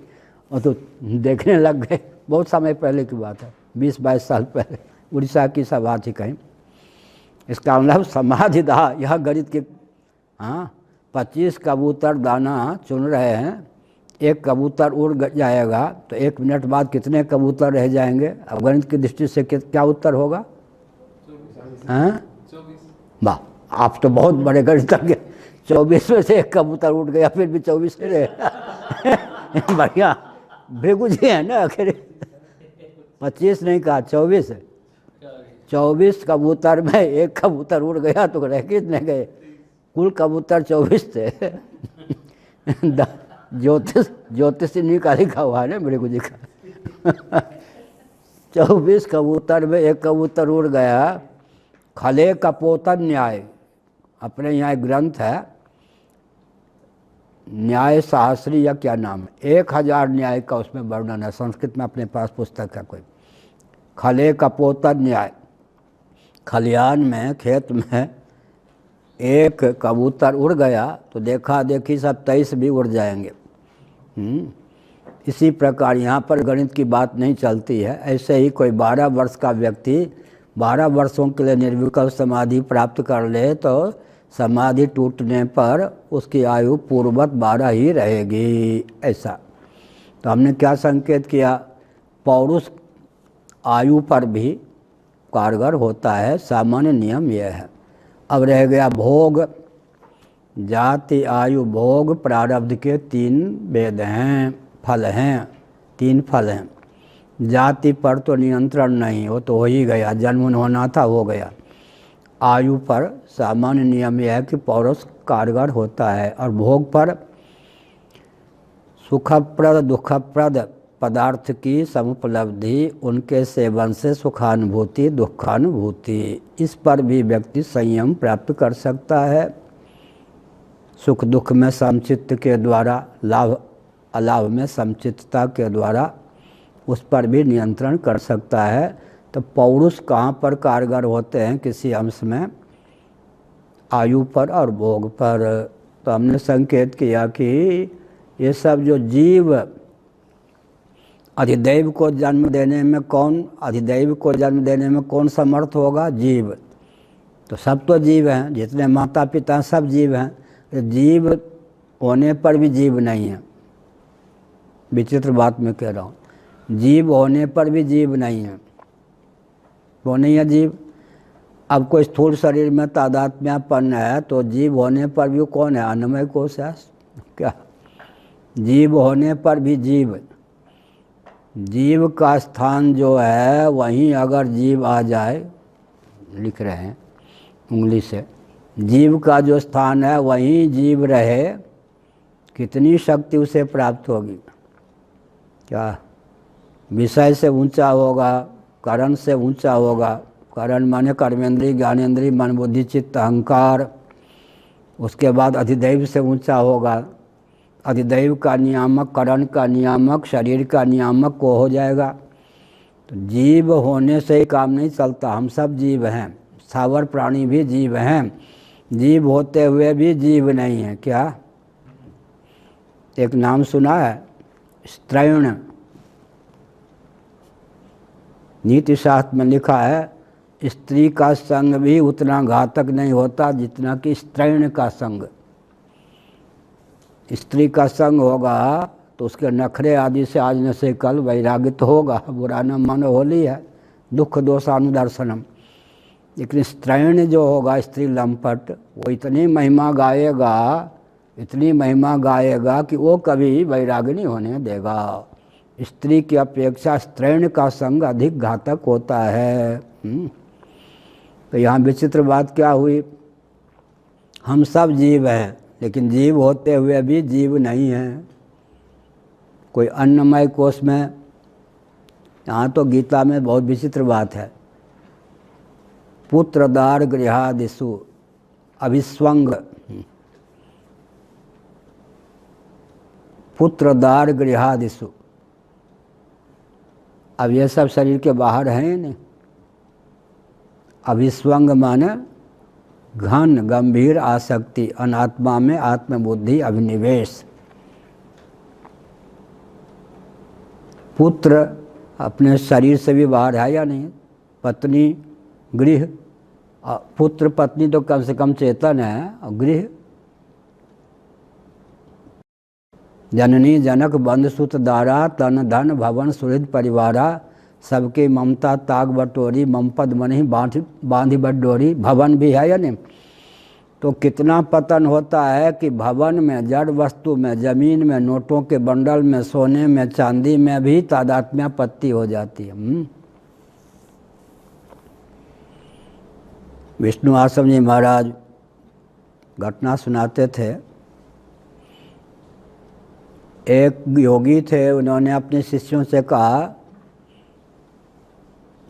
और तो देखने लग गए। बहुत समय पहले की बात है, 20-22 साल पहले, उड़ीसा की सभा थी कहीं। इसका मतलब समाधि दाह, यह गणित के 25 कबूतर दाना चुन रहे हैं, एक कबूतर उड़ जाएगा तो 1 मिनट बाद कितने कबूतर रह जाएंगे? अब गणित की दृष्टि से क्या उत्तर होगा? 24। वाह, आप तो बहुत बड़े गणितज्ञ। 24 में से 1 कबूतर उड़ गया, फिर भी 24 ही रहे। बढ़िया भृगु जी है ना आखिर। 25 नहीं कहा, 24 है। 24 कबूतर में 1 कबूतर उड़ गया तो रह कितने गए? कुल कबूतर 24 थे। ज्योतिष का लिखा हुआ है ना भृगु जी का। 24 कबूतर में 1 कबूतर उड़ गया। खले कपोतन न्याय, अपने यहाँ एक ग्रंथ है न्याय शास्त्री या क्या नाम है, 1000 न्याय का उसमें वर्णन है, संस्कृत में अपने पास पुस्तक है कोई। खले कपोतन न्याय, खलियान में खेत में 1 कबूतर उड़ गया तो देखा देखी सब 23 भी उड़ जाएंगे। इसी प्रकार यहाँ पर गणित की बात नहीं चलती है। ऐसे ही कोई 12 वर्ष का व्यक्ति 12 वर्षों के लिए निर्विकल्प समाधि प्राप्त कर ले तो समाधि टूटने पर उसकी आयु पूर्ववत 12 ही रहेगी। ऐसा तो हमने क्या संकेत किया? पौरुष आयु पर भी कारगर होता है, सामान्य नियम यह है। अब रह गया भोग, जाति, आयु, भोग, प्रारब्ध के 3 भेद हैं, फल हैं, 3 फल हैं। जाति पर तो नियंत्रण नहीं, वो तो हो ही गया, जन्म होना था हो गया। आयु पर सामान्य नियम यह है कि पौरुष कारगर होता है। और भोग पर सुखप्रद दुखप्रद पदार्थ की समुपलब्धि, उनके सेवन से सुखानुभूति दुखानुभूति, इस पर भी व्यक्ति संयम प्राप्त कर सकता है। सुख दुख में समचित्त के द्वारा, लाभ अलाभ में समचित्तता के द्वारा उस पर भी नियंत्रण कर सकता है। तो पौरुष कहाँ पर कारगर होते हैं? किसी अंश में आयु पर और भोग पर। तो हमने संकेत किया कि ये सब जो जीव अधिदैव को जन्म देने में कौन समर्थ होगा? जीव। तो सब तो जीव हैं, जितने माता पिता सब जीव हैं। जीव होने पर भी जीव नहीं है। विचित्र बात मैं कह रहा हूँ, जीव होने पर भी जीव नहीं है। वो नहीं है जीव। अब कोई स्थूल शरीर में तादात्म्यपन्न है तो जीव होने पर भी कौन है? अन्नमय कोश है क्या? जीव होने पर भी जीव। जीव का स्थान जो है वहीं अगर जीव आ जाए, लिख रहे हैं उंगली से, जीव का जो स्थान है वहीं जीव रहे, कितनी शक्ति उसे प्राप्त होगी? क्या विषय से ऊंचा होगा, करण से ऊंचा होगा। करण माने कर्मेंद्रीय, ज्ञानेंद्रीय, मन बुद्धि चित्त अहंकार। उसके बाद अधिदैव से ऊंचा होगा। अधिदैव का नियामक, करण का नियामक, शरीर का नियामक को हो जाएगा। तो जीव होने से ही काम नहीं चलता। हम सब जीव हैं, स्थावर प्राणी भी जीव हैं, जीव होते हुए भी जीव नहीं है। क्या एक नाम सुना है? स्त्रैण। नीति शास्त्र में लिखा है स्त्री का संग भी उतना घातक नहीं होता जितना कि स्त्रैण का संग। स्त्री का संग होगा तो उसके नखरे आदि से आज न से कल वैराग्य तो होगा, बुरा न मानो, होली है, दुख दोषानुदर्शनम। लेकिन स्त्रैण जो होगा, स्त्री लंपट, वो इतनी महिमा गाएगा इतनी महिमा गाएगा कि वो कभी वैरागिनी होने देगा। स्त्री की अपेक्षा स्त्रैण का संग अधिक घातक होता है। तो यहाँ विचित्र बात क्या हुई, हम सब जीव हैं, लेकिन जीव होते हुए भी जीव नहीं हैं। कोई अन्नमय कोश में, यहाँ तो गीता में बहुत विचित्र बात है, पुत्रदार गृहादिषु अभिस्वंग, पुत्रदार गृहादिषु। अब ये सब शरीर के बाहर हैं नहीं। अभिस्वंग माने घन गंभीर आसक्ति, अनात्मा में आत्मबुद्धि अभिनिवेश। पुत्र अपने शरीर से भी बाहर है या नहीं, पत्नी गृह, पुत्र पत्नी तो कम से कम चेतन है, और गृह जननी जनक बंधु सुत दारा, तन धन भवन सुहृद परिवारा, सबके ममता ताग बटोरी, ममपद मन ही बांधी बटोरी। भवन भी है या नहीं। तो कितना पतन होता है कि भवन में, जड़ वस्तु में, जमीन में, नोटों के बंडल में, सोने में, चांदी में भी तादात्म्यापत्ति हो जाती है। विष्णु आश्रम जी महाराज घटना सुनाते थे। एक योगी थे, उन्होंने अपने शिष्यों से कहा,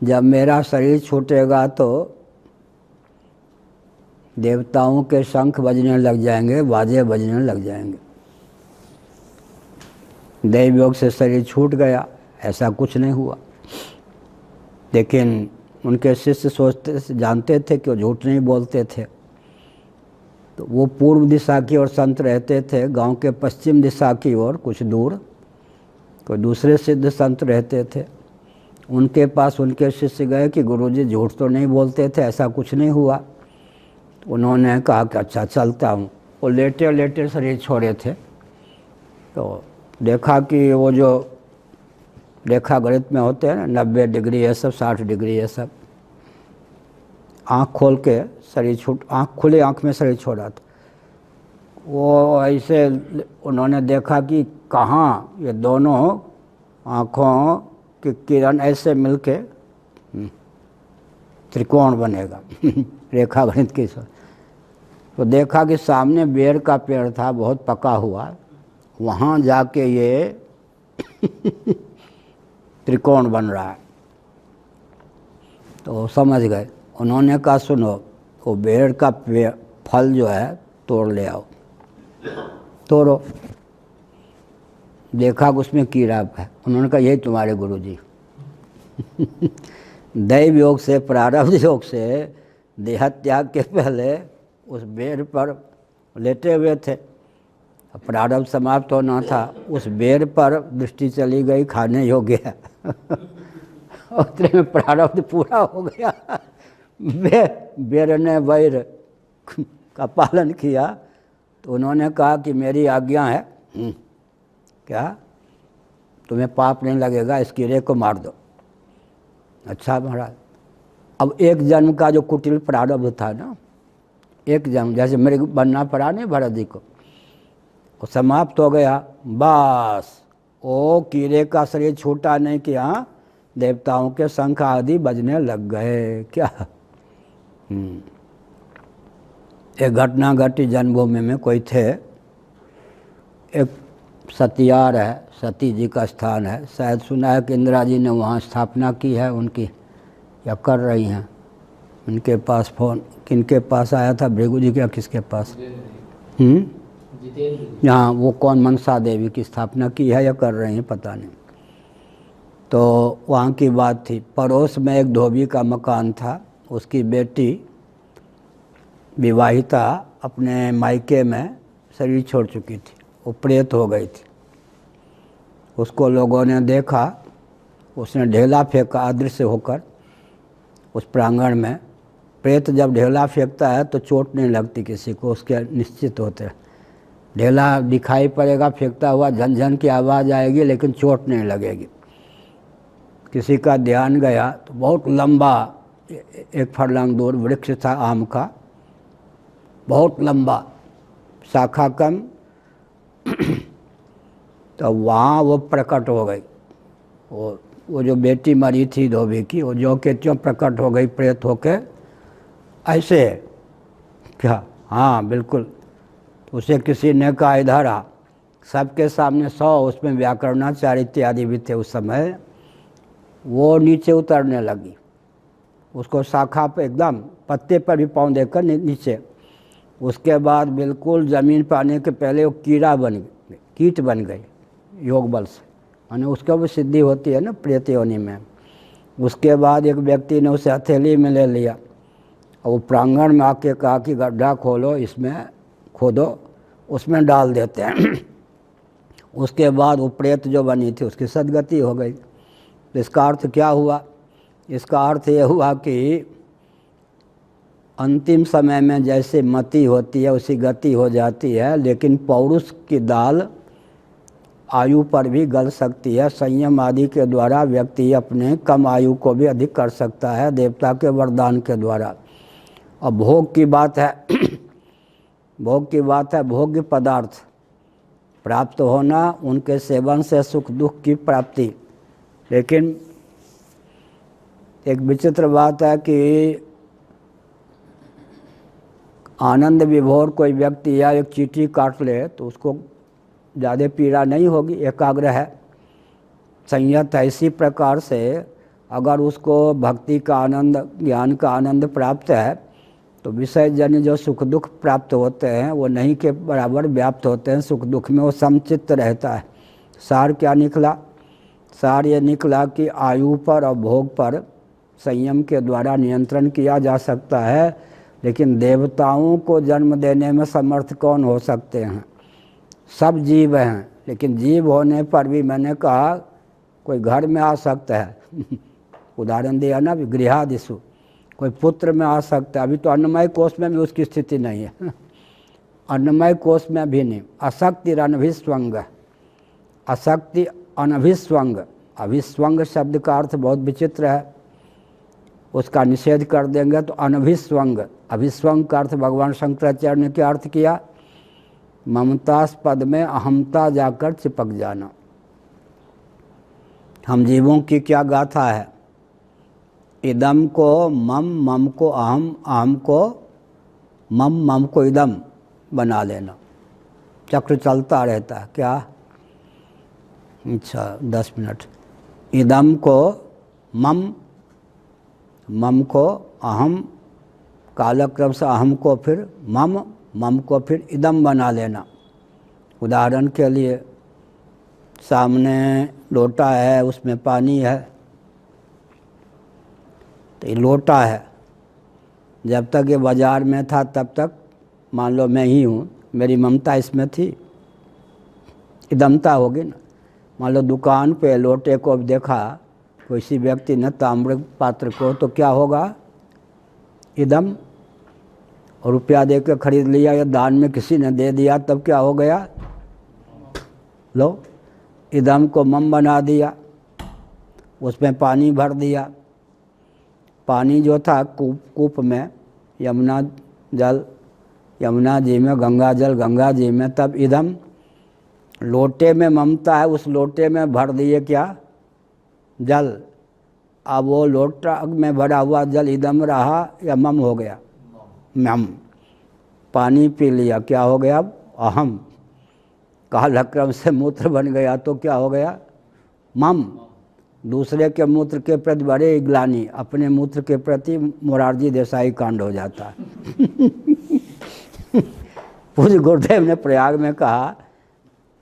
जब मेरा शरीर छूटेगा तो देवताओं के शंख बजने लग जाएंगे, बाजे बजने लग जाएंगे। दैव योग से शरीर छूट गया, ऐसा कुछ नहीं हुआ। लेकिन उनके शिष्य जानते थे कि वो झूठ नहीं बोलते थे। तो वो पूर्व दिशा की ओर संत रहते थे, गांव के पश्चिम दिशा की ओर कुछ दूर कोई दूसरे सिद्ध संत रहते थे। उनके पास उनके शिष्य गए कि गुरुजी झूठ तो नहीं बोलते थे, ऐसा कुछ नहीं हुआ। उन्होंने कहा कि अच्छा चलता हूँ। वो लेटे लेटे शरीर छोड़े थे, तो देखा कि वो जो रेखा गणित में होते हैं ना, 90 डिग्री ये सब, 60 डिग्री ये सब, आँख खोल के शरीर छूट, आँख खुले आँख में शरीर छोड़ा था। वो ऐसे उन्होंने देखा कि कहाँ ये दोनों आँखों की किरण ऐसे मिलके त्रिकोण बनेगा रेखा गणित की। तो देखा कि सामने बेर का पेड़ था, बहुत पका हुआ, वहाँ जाके ये त्रिकोण बन रहा है। तो समझ गए। उन्होंने कहा सुनो, वो बेर का फल जो है तोड़ ले आओ। तोड़ो, देखा कि उसमें कीड़ा है। उन्होंने कहा यही तुम्हारे गुरुजी दैव योग से, प्रारब्ध योग से देह त्याग के पहले उस बेर पर लेटे हुए थे। प्रारब्ध समाप्त होना था, उस बेर पर दृष्टि चली गई, खाने योग्य उतने में प्रारब्ध पूरा हो गया। बेर ने वैर का पालन किया। तो उन्होंने कहा कि मेरी आज्ञा है, क्या तुम्हें पाप नहीं लगेगा, इस कीड़े को मार दो। अच्छा महाराज, अब एक जन्म का जो कुटिल प्रारब्ध था ना, एक जन्म जैसे मेरे बनना पड़ा नहीं भरत जी को, वो समाप्त हो गया। बस वो कीड़े का शरीर छूटा नहीं कि हाँ देवताओं के शंख आदि बजने लग गए। क्या एक घटना घटी जन्मभूमि में। कोई थे, एक सतियार है, सती जी का स्थान है, शायद सुना है कि इंदिरा जी ने वहाँ स्थापना की है उनकी, या कर रही हैं। उनके पास फोन किनके पास आया था, भृगु जी के किसके पास? यहाँ वो कौन मनसा देवी की स्थापना की है या कर रहे हैं पता नहीं। तो वहाँ की बात थी। पड़ोस में एक धोबी का मकान था, उसकी बेटी विवाहिता अपने मायके में शरीर छोड़ चुकी थी, वो प्रेत हो गई थी। उसको लोगों ने देखा, उसने ढेला फेंका अदृश्य होकर उस प्रांगण में। प्रेत जब ढेला फेंकता है तो चोट नहीं लगती किसी को, उसके निश्चित होते हैं। ढेला दिखाई पड़ेगा फेंकता हुआ, झनझन की आवाज़ आएगी, लेकिन चोट नहीं लगेगी। किसी का ध्यान गया तो बहुत लंबा, 1 फरलांग दूर वृक्ष था आम का, बहुत लंबा, शाखा कम तो वहाँ वो प्रकट हो गई, वो जो बेटी मरी थी धोबी की, वो जो के त्यों प्रकट हो गई प्रेत होके। ऐसे क्या? हाँ बिल्कुल। तो उसे किसी ने कहा इधर आ, सबके सामने 100 उसमें व्याकरणाचार्य इत्यादि भी थे उस समय। वो नीचे उतरने लगी, उसको शाखा पे एकदम पत्ते पर भी पाँव देकर नीचे। उसके बाद बिल्कुल ज़मीन पर आने के पहले वो कीड़ा बन गई, कीट बन गई योग बल से, यानी उसको भी सिद्धि होती है ना प्रेत योनि में। उसके बाद एक व्यक्ति ने उसे हथेली में ले लिया और वो प्रांगण में आके कहा कि गड्ढा खोलो, इसमें खोदो, उसमें डाल देते हैं। उसके बाद वो प्रेत जो बनी थी उसकी सदगति हो गई। इसका अर्थ क्या हुआ? इसका अर्थ ये हुआ कि अंतिम समय में जैसे मति होती है उसी गति हो जाती है, लेकिन पौरुष की दाल आयु पर भी गल सकती है। संयम आदि के द्वारा व्यक्ति अपने कम आयु को भी अधिक कर सकता है देवता के वरदान के द्वारा। और भोग की बात है भोग की बात है, भोग्य पदार्थ प्राप्त होना, उनके सेवन से सुख दुख की प्राप्ति। लेकिन एक विचित्र बात है कि आनंद विभोर कोई व्यक्ति या एक चींटी काट ले तो उसको ज़्यादा पीड़ा नहीं होगी, एकाग्र है, संयत है। इसी प्रकार से अगर उसको भक्ति का आनंद, ज्ञान का आनंद प्राप्त है तो विषय जन्य जो सुख दुख प्राप्त होते हैं वो नहीं के बराबर व्याप्त होते हैं। सुख दुख में वो समचित्त रहता है। सार क्या निकला? सार ये निकला कि आयु पर और भोग पर संयम के द्वारा नियंत्रण किया जा सकता है, लेकिन देवताओं को जन्म देने में समर्थ कौन हो सकते हैं? सब जीव हैं, लेकिन जीव होने पर भी मैंने कहा कोई घर में आ सकता है उदाहरण दिया ना, गृहादिषु, कोई पुत्र में आ सकता है। अभी तो अन्नमय कोष में भी उसकी स्थिति नहीं है अन्नमय कोष में भी नहीं। अशक्ति अनभिस्वंग, अशक्ति अनभिस्वंग। अभिस्वंग शब्द का अर्थ बहुत विचित्र है, उसका निषेध कर देंगे तो अनभिस्वंग। अभिस्वंग का अर्थ भगवान शंकराचार्य ने क्या अर्थ किया? ममतास्पद में अहमता जाकर चिपक जाना। हम जीवों की क्या गाथा है? इदम को मम, मम को अहम, अहम को मम, मम को इदम बना लेना। चक्र चलता रहता है। क्या? अच्छा 10 मिनट। इदम को मम, मम को अहम, कालक्रम से अहम को फिर मम, मम को फिर इदम बना लेना। उदाहरण के लिए सामने लोटा है, उसमें पानी है, तो ये लोटा है। जब तक ये बाज़ार में था तब तक मान लो मैं ही हूँ, मेरी ममता इसमें थी, इदमता होगी ना। मान लो दुकान पे लोटे को देखा किसी व्यक्ति ने, ताम्र पात्र को, तो क्या होगा? इदम। और रुपया दे के खरीद लिया या दान में किसी ने दे दिया, तब क्या हो गया? लो, इदम को मम बना दिया, उसमें पानी भर दिया। पानी जो था कूप में, यमुना जल यमुना जी में, गंगा जल गंगा जी में, तब इदम। लोटे में ममता है, उस लोटे में भर दिए क्या? जल। अब वो लोटा में भरा हुआ जल इदम रहा या मम हो गया? मम। पानी पी लिया, क्या हो गया? अब अहम। कालक्रम से मूत्र बन गया तो क्या हो गया? मम। दूसरे के मूत्र के प्रति बड़े ग्लानि, अपने मूत्र के प्रति मोरारजी देसाई कांड हो जाता है पूज्य गुरुदेव ने प्रयाग में कहा,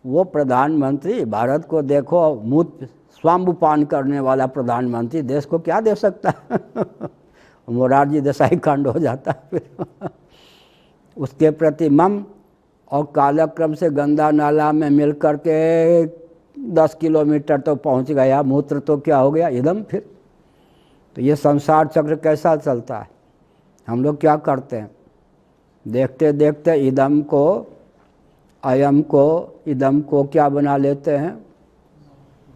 वो प्रधानमंत्री, भारत को देखो, मूत्र स्वाम्बुपान करने वाला प्रधानमंत्री देश को क्या दे सकता है मोरारजी देसाई कांड हो जाता है फिर उसके प्रति मम। और कालक्रम से गंगा नाला में मिल कर के 10 किलोमीटर तो पहुंच गया मूत्र, तो क्या हो गया? इदम। फिर तो ये संसार चक्र कैसा चलता है? हम लोग क्या करते हैं? देखते देखते इदम को, अयम को, इदम को क्या बना लेते हैं?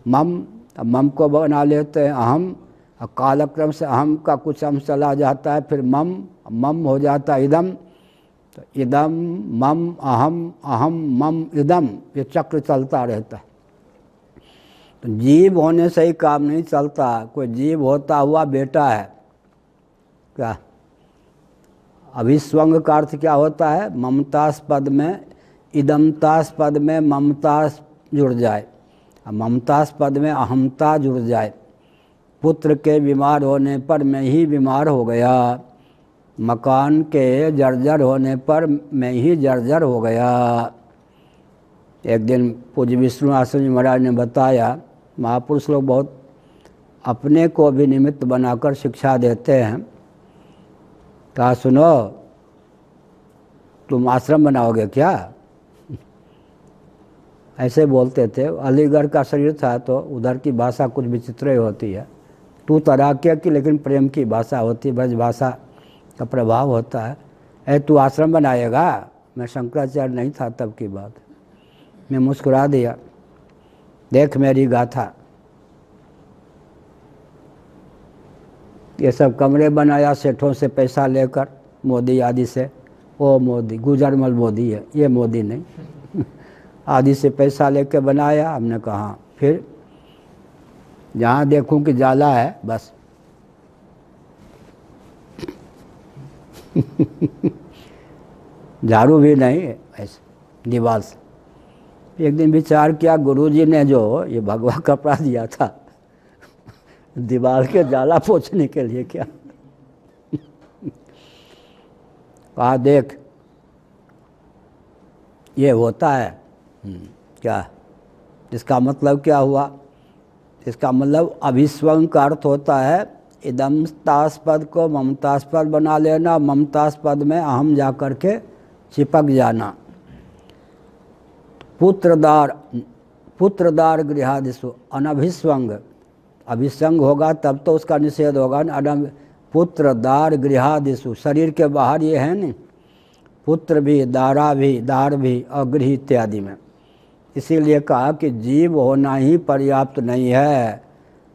मम। मम को बना लेते हैं अहम। और कालक्रम से अहम का कुछ अंश चला जाता है, फिर मम, मम हो जाता है इदम। तो इदम मम अहम अहम मम इदम, ये चक्र चलता रहता है। तो जीव होने से ही काम नहीं चलता। कोई जीव होता हुआ बेटा है क्या? अभिस्वंग का अर्थ क्या होता है? ममतास्पद में, इदमतास्पद में ममता जुड़ जाए, ममतास्पद में अहमता जुड़ जाए। पुत्र के बीमार होने पर मैं ही बीमार हो गया, मकान के जर्जर होने पर मैं ही जर्जर हो गया। एक दिन पूज्य विष्णु आश्रम जी महाराज ने बताया, महापुरुष लोग बहुत अपने को भी निमित्त बनाकर शिक्षा देते हैं। कहा सुनो, तुम आश्रम बनाओगे क्या? ऐसे बोलते थे। अलीगढ़ का शरीर था तो उधर की भाषा कुछ विचित्र होती है, तू तराकिया की, लेकिन प्रेम की भाषा होती है, ब्रज भाषा का प्रभाव होता है। तू आश्रम बनाएगा? मैं शंकराचार्य नहीं था तब की बात। मैं मुस्कुरा दिया, देख मेरी गाथा। ये सब कमरे बनाया सेठों से पैसा लेकर, मोदी आदि से। ओ मोदी, गुजरमल मोदी है ये, मोदी नहीं आदि से पैसा लेके बनाया। हमने कहा फिर जहाँ देखूं कि जाला है बस झाड़ू भी नहीं, ऐसे दीवार से। एक दिन विचार किया, गुरुजी ने जो ये भगवा कपड़ा दिया था दीवार के जाला पोछने के लिए क्या? कहा देख ये होता है क्या? इसका मतलब क्या हुआ? इसका मतलब अभिस्वंग का अर्थ होता है इदमतास्पद को ममतास्पद बना लेना, ममतास्पद में अहम जा कर के चिपक जाना। पुत्रदार गृहादिषु अनभिस्वंग, अभिसंग होगा तब तो उसका निषेध होगा ना। पुत्रदार गृहादिषु, शरीर के बाहर ये है नहीं, पुत्र भी, दारा भी, दार भी और गृह इत्यादि में। इसीलिए कहा कि जीव होना ही पर्याप्त नहीं है।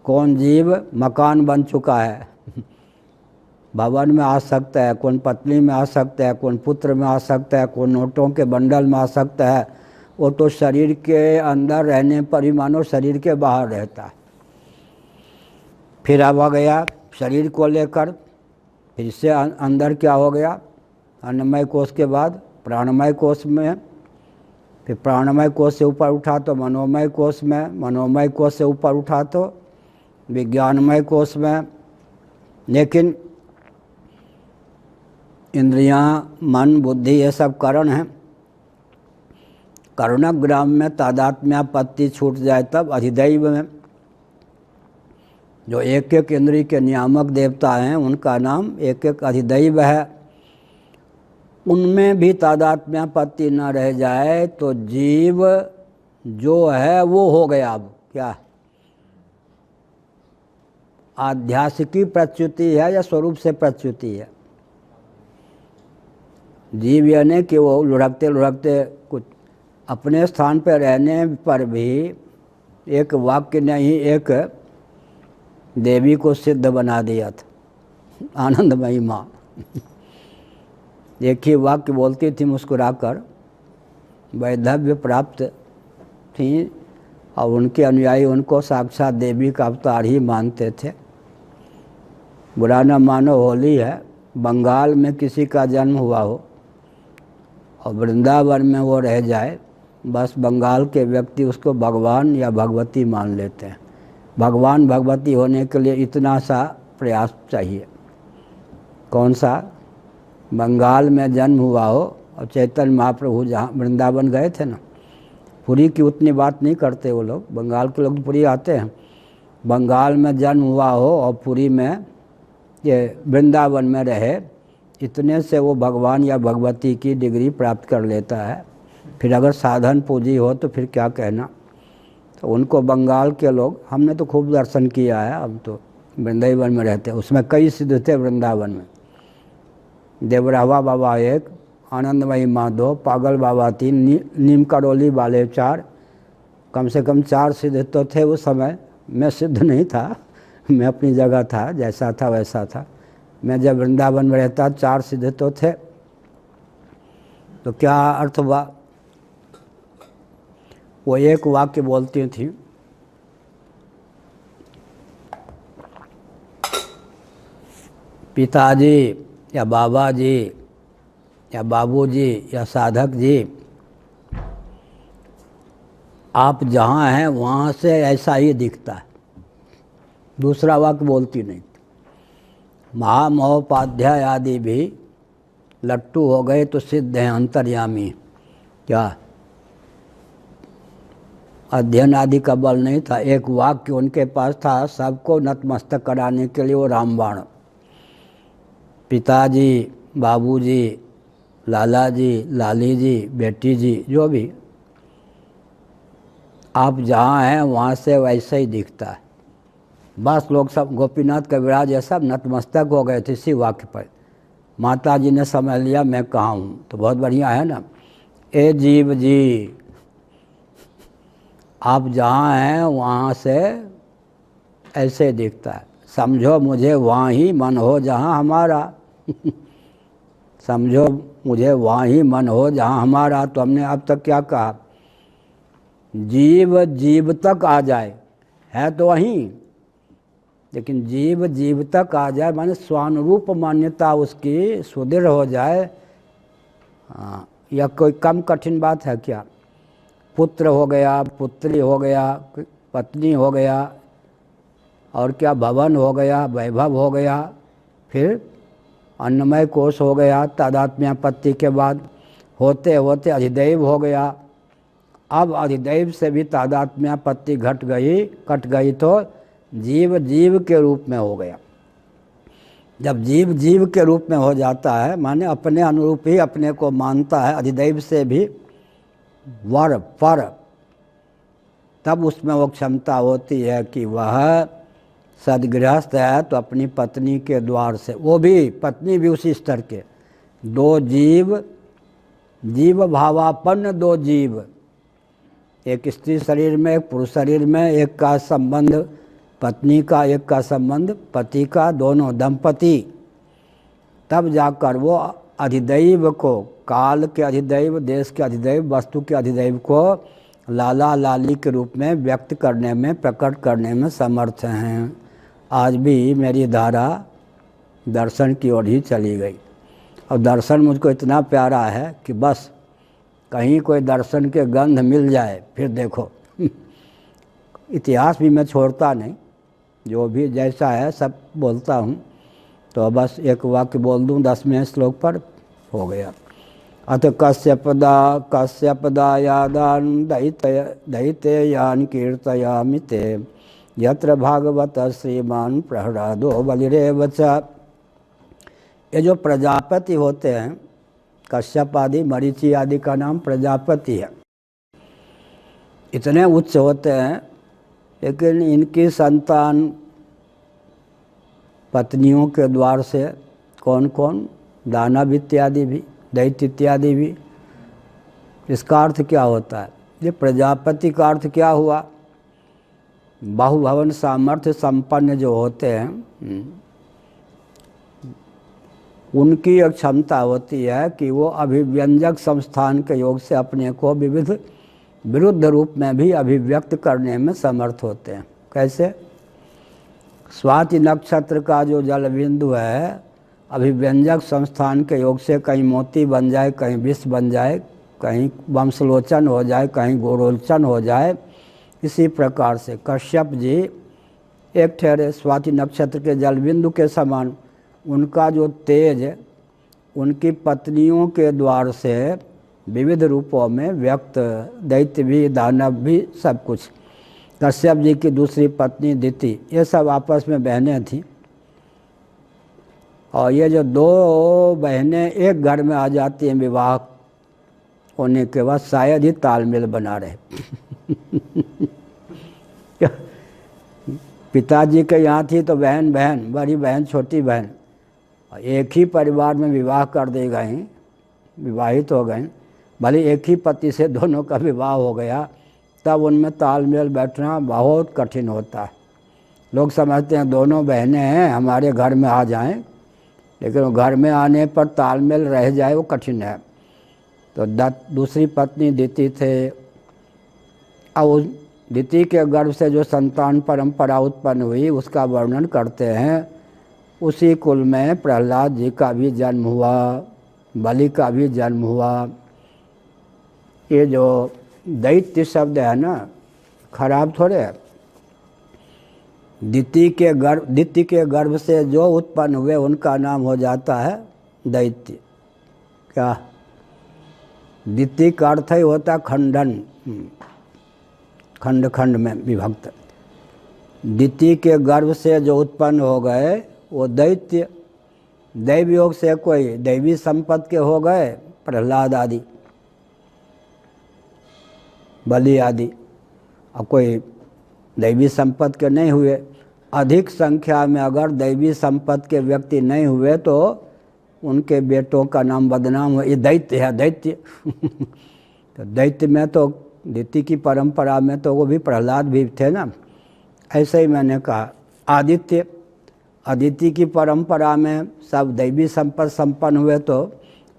कौन जीव मकान बन चुका है भवन में आ सकता है, कौन पत्नी में आ सकता है, कौन पुत्र में आ सकता है, कौन नोटों के बंडल में आ सकता है। वो तो शरीर के अंदर रहने पर ही मानो शरीर के बाहर रहता है। फिर अब आ गया शरीर को लेकर, फिर इससे अंदर क्या हो गया? अन्नमय कोश के बाद प्राणमय कोश में, फिर प्राणमय कोश से ऊपर उठा तो मनोमय कोश में, मनोमय कोश से ऊपर उठा तो विज्ञानमय कोश में। लेकिन इंद्रियां, मन, बुद्धि ये सब कारण हैं। करुणग्राम में तादात्म्यापत्ति छूट जाए तब अधिदैव में जो एक एक इंद्रिय के नियामक देवता हैं उनका नाम एक एक अधिदैव है। उनमें भी तादात्म्यापत्ति न रह जाए तो जीव जो है वो हो गया। अब क्या आध्यात्मिकी प्रच्युति है या स्वरूप से प्रच्युति है? जीव यानी कि वो लुढ़कते लुढ़कते कुछ अपने स्थान पर रहने पर भी एक वाक्य ने ही एक देवी को सिद्ध बना दिया था, आनंदमयी माँ। एक ही वाक्य बोलती थी मुस्कुराकर, वैधव्य प्राप्त थी और उनके अनुयायी उनको साक्षात देवी का अवतार ही मानते थे। बुरा न मानो, होली है, बंगाल में किसी का जन्म हुआ हो और वृंदावन में वो रह जाए, बस बंगाल के व्यक्ति उसको भगवान या भगवती मान लेते हैं। भगवान भगवती होने के लिए इतना सा प्रयास चाहिए। कौन सा? बंगाल में जन्म हुआ हो और चैतन्य महाप्रभु जहाँ वृंदावन गए थे ना, पुरी की उतनी बात नहीं करते वो लोग, बंगाल के लोग पुरी आते हैं। बंगाल में जन्म हुआ हो और पुरी में ये वृंदावन में रहे, इतने से वो भगवान या भगवती की डिग्री प्राप्त कर लेता है। फिर अगर साधन पूजी हो तो फिर क्या कहना। तो उनको बंगाल के लोग, हमने तो खूब दर्शन किया है, हम तो वृंदावन में रहते हैं, उसमें कई सिद्ध थे वृंदावन में। देवरावा बाबा एक, आनंदमयी माँ दो, पागल बाबा तीन, नीम करोली वाले चार, कम से कम 4 सिद्ध तो थे उस समय। मैं सिद्ध नहीं था, मैं अपनी जगह था, जैसा था वैसा था। मैं जब वृंदावन में रहता 4 सिद्ध तो थे। तो क्या अर्थ हुआ? वो एक वाक्य बोलती थी, पिताजी या बाबा जी या बाबूजी या साधक जी, आप जहाँ हैं वहाँ से ऐसा ही दिखता है। दूसरा वाक्य बोलती नहीं। महामहोपाध्याय आदि भी लट्टू हो गए तो सिद्ध हैं अंतर्यामी। क्या अध्ययन आदि का बल नहीं था, एक वाक्य उनके पास था, सबको नतमस्तक कराने के लिए वो रामबाण। पिताजी, बाबूजी, लाला जी, लाली जी, बेटी जी, जो भी, आप जहाँ हैं वहाँ से वैसे ही दिखता है। बस लोग सब गोपीनाथ कविराज ये सब नतमस्तक हो गए थे इसी वाक्य पर। माता जी ने समझ लिया मैं कहाँ हूँ, तो बहुत बढ़िया है ना। ए जीव जी, आप जहाँ हैं वहाँ से ऐसे दिखता है, समझो मुझे वहाँ ही मन हो जहाँ हमारा समझो मुझे वहाँ ही मन हो जहाँ हमारा। तो हमने अब तक क्या कहा? जीव जीव तक आ जाए, है तो वहीं, लेकिन जीव जीव तक आ जाए माने स्वानुरूप मान्यता उसकी सुदृढ़ हो जाए। हाँ, यह कोई कम कठिन बात है क्या? पुत्र हो गया, पुत्री हो गया, पत्नी हो गया, और क्या भवन हो गया, वैभव हो गया, फिर अन्नमय कोश हो गया, तादात्म्यापत्ति के बाद होते होते अधिदैव हो गया। अब अधिदैव से भी तादात्म्यापत्ति कट गई तो जीव जीव के रूप में हो गया। जब जीव जीव के रूप में हो जाता है माने अपने अनुरूप ही अपने को मानता है, अधिदैव से भी वर पर, तब उसमें वो क्षमता होती है कि वह सदगृहस्थ है तो अपनी पत्नी के द्वार से, वो भी पत्नी भी उसी स्तर के, दो जीव, जीव भावापन्न दो जीव, एक स्त्री शरीर में एक पुरुष शरीर में, एक का संबंध पत्नी का, एक का संबंध पति का, दोनों दंपति, तब जाकर वो अधिदैव को, काल के अधिदैव, देश के अधिदैव, वस्तु के अधिदैव को लाला लाली के रूप में व्यक्त करने में, प्रकट करने में समर्थ हैं। आज भी मेरी धारा दर्शन की ओर ही चली गई, और दर्शन मुझको इतना प्यारा है कि बस कहीं कोई दर्शन के गंध मिल जाए फिर देखो इतिहास भी मैं छोड़ता नहीं, जो भी जैसा है सब बोलता हूँ। तो बस एक वाक्य बोल दूँ 10वें श्लोक पर, हो गया। अथ कश्यपदा यादान दयिते यान कीर्तयामि ते यत्र भागवत श्रीमान प्रहलादो बलिरेव च। ये जो प्रजापति होते हैं, कश्यप आदि, मरीचि आदि का नाम प्रजापति है, इतने उच्च होते हैं, लेकिन इनकी संतान पत्नियों के द्वार से कौन कौन? दानव इत्यादि भी, दैत्य इत्यादि भी। इसका अर्थ क्या होता है? ये प्रजापति का अर्थ क्या हुआ? बाहुभवन सामर्थ्य संपन्न जो होते हैं, उनकी एक क्षमता होती है कि वो अभिव्यंजक संस्थान के योग से अपने को विविध विरुद्ध रूप में भी अभिव्यक्त करने में समर्थ होते हैं। कैसे? स्वाति नक्षत्र का जो जल बिंदु है, अभिव्यंजक संस्थान के योग से कहीं मोती बन जाए, कहीं विष बन जाए, कहीं वंशलोचन हो जाए, कहीं गोरोचन हो जाए। इसी प्रकार से कश्यप जी एक ठहरे स्वाति नक्षत्र के जल बिंदु के समान, उनका जो तेज उनकी पत्नियों के द्वार से विविध रूपों में व्यक्त, दैत्य भी, दानव भी, सब कुछ। कश्यप जी की दूसरी पत्नी दिति, ये सब आपस में बहनें थीं, और ये जो दो बहनें एक घर में आ जाती हैं विवाह होने के बाद, शायद ही तालमेल बना रहे पिताजी के यहाँ थी तो बहन बहन, बड़ी बहन छोटी बहन, एक ही परिवार में विवाह कर दी गई, विवाहित हो गए, भले एक ही पति से दोनों का विवाह हो गया, तब उनमें तालमेल बैठना बहुत कठिन होता है। लोग समझते हैं दोनों बहनें हैं हमारे घर में आ जाएं, लेकिन घर में आने पर तालमेल रह जाए वो कठिन है। तो दूसरी पत्नी दिति थे। अब उस दिति के गर्भ से जो संतान परंपरा उत्पन्न हुई उसका वर्णन करते हैं। उसी कुल में प्रहलाद जी का भी जन्म हुआ, बलि का भी जन्म हुआ। ये जो दैत्य शब्द है ना, खराब थोड़े है। दिति के गर्भ से जो उत्पन्न हुए उनका नाम हो जाता है दैत्य। क्या? दिति का अर्थ ही होता खंडन, खंड खंड में विभक्त। दिति के गर्भ से जो उत्पन्न हो गए वो दैत्य। दैव योग से कोई दैवी संपत्ति के हो गए, प्रहलाद आदि, बलि आदि। और कोई दैवी संपत्ति के नहीं हुए। अधिक संख्या में अगर दैवी संपत्ति के व्यक्ति नहीं हुए तो उनके बेटों का नाम बदनाम हो, ये दैत्य है, दैत्य। तो दैत्य में तो दिति की परंपरा में तो वो भी प्रहलाद भी थे ना। ऐसे ही मैंने कहा आदित्य, आदित्य की परंपरा में सब दैवी संपत्ति संपन्न हुए तो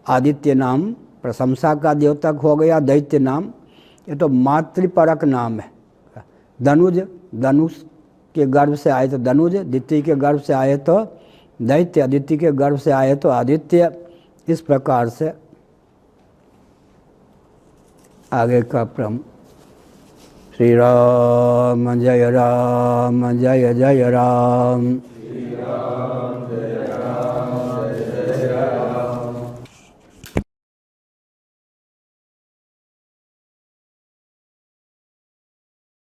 आदित्य नाम प्रशंसा का द्योतक हो गया। दैत्य नाम ये तो मातृपरक नाम है। धनुज, धनुष के गर्भ से आए तो धनुज, दिति के गर्भ से आए तो दैत्य, आदित्य के गर्भ से आए तो आदित्य। इस प्रकार से आगे का क्रम। श्री राम जय जय राम।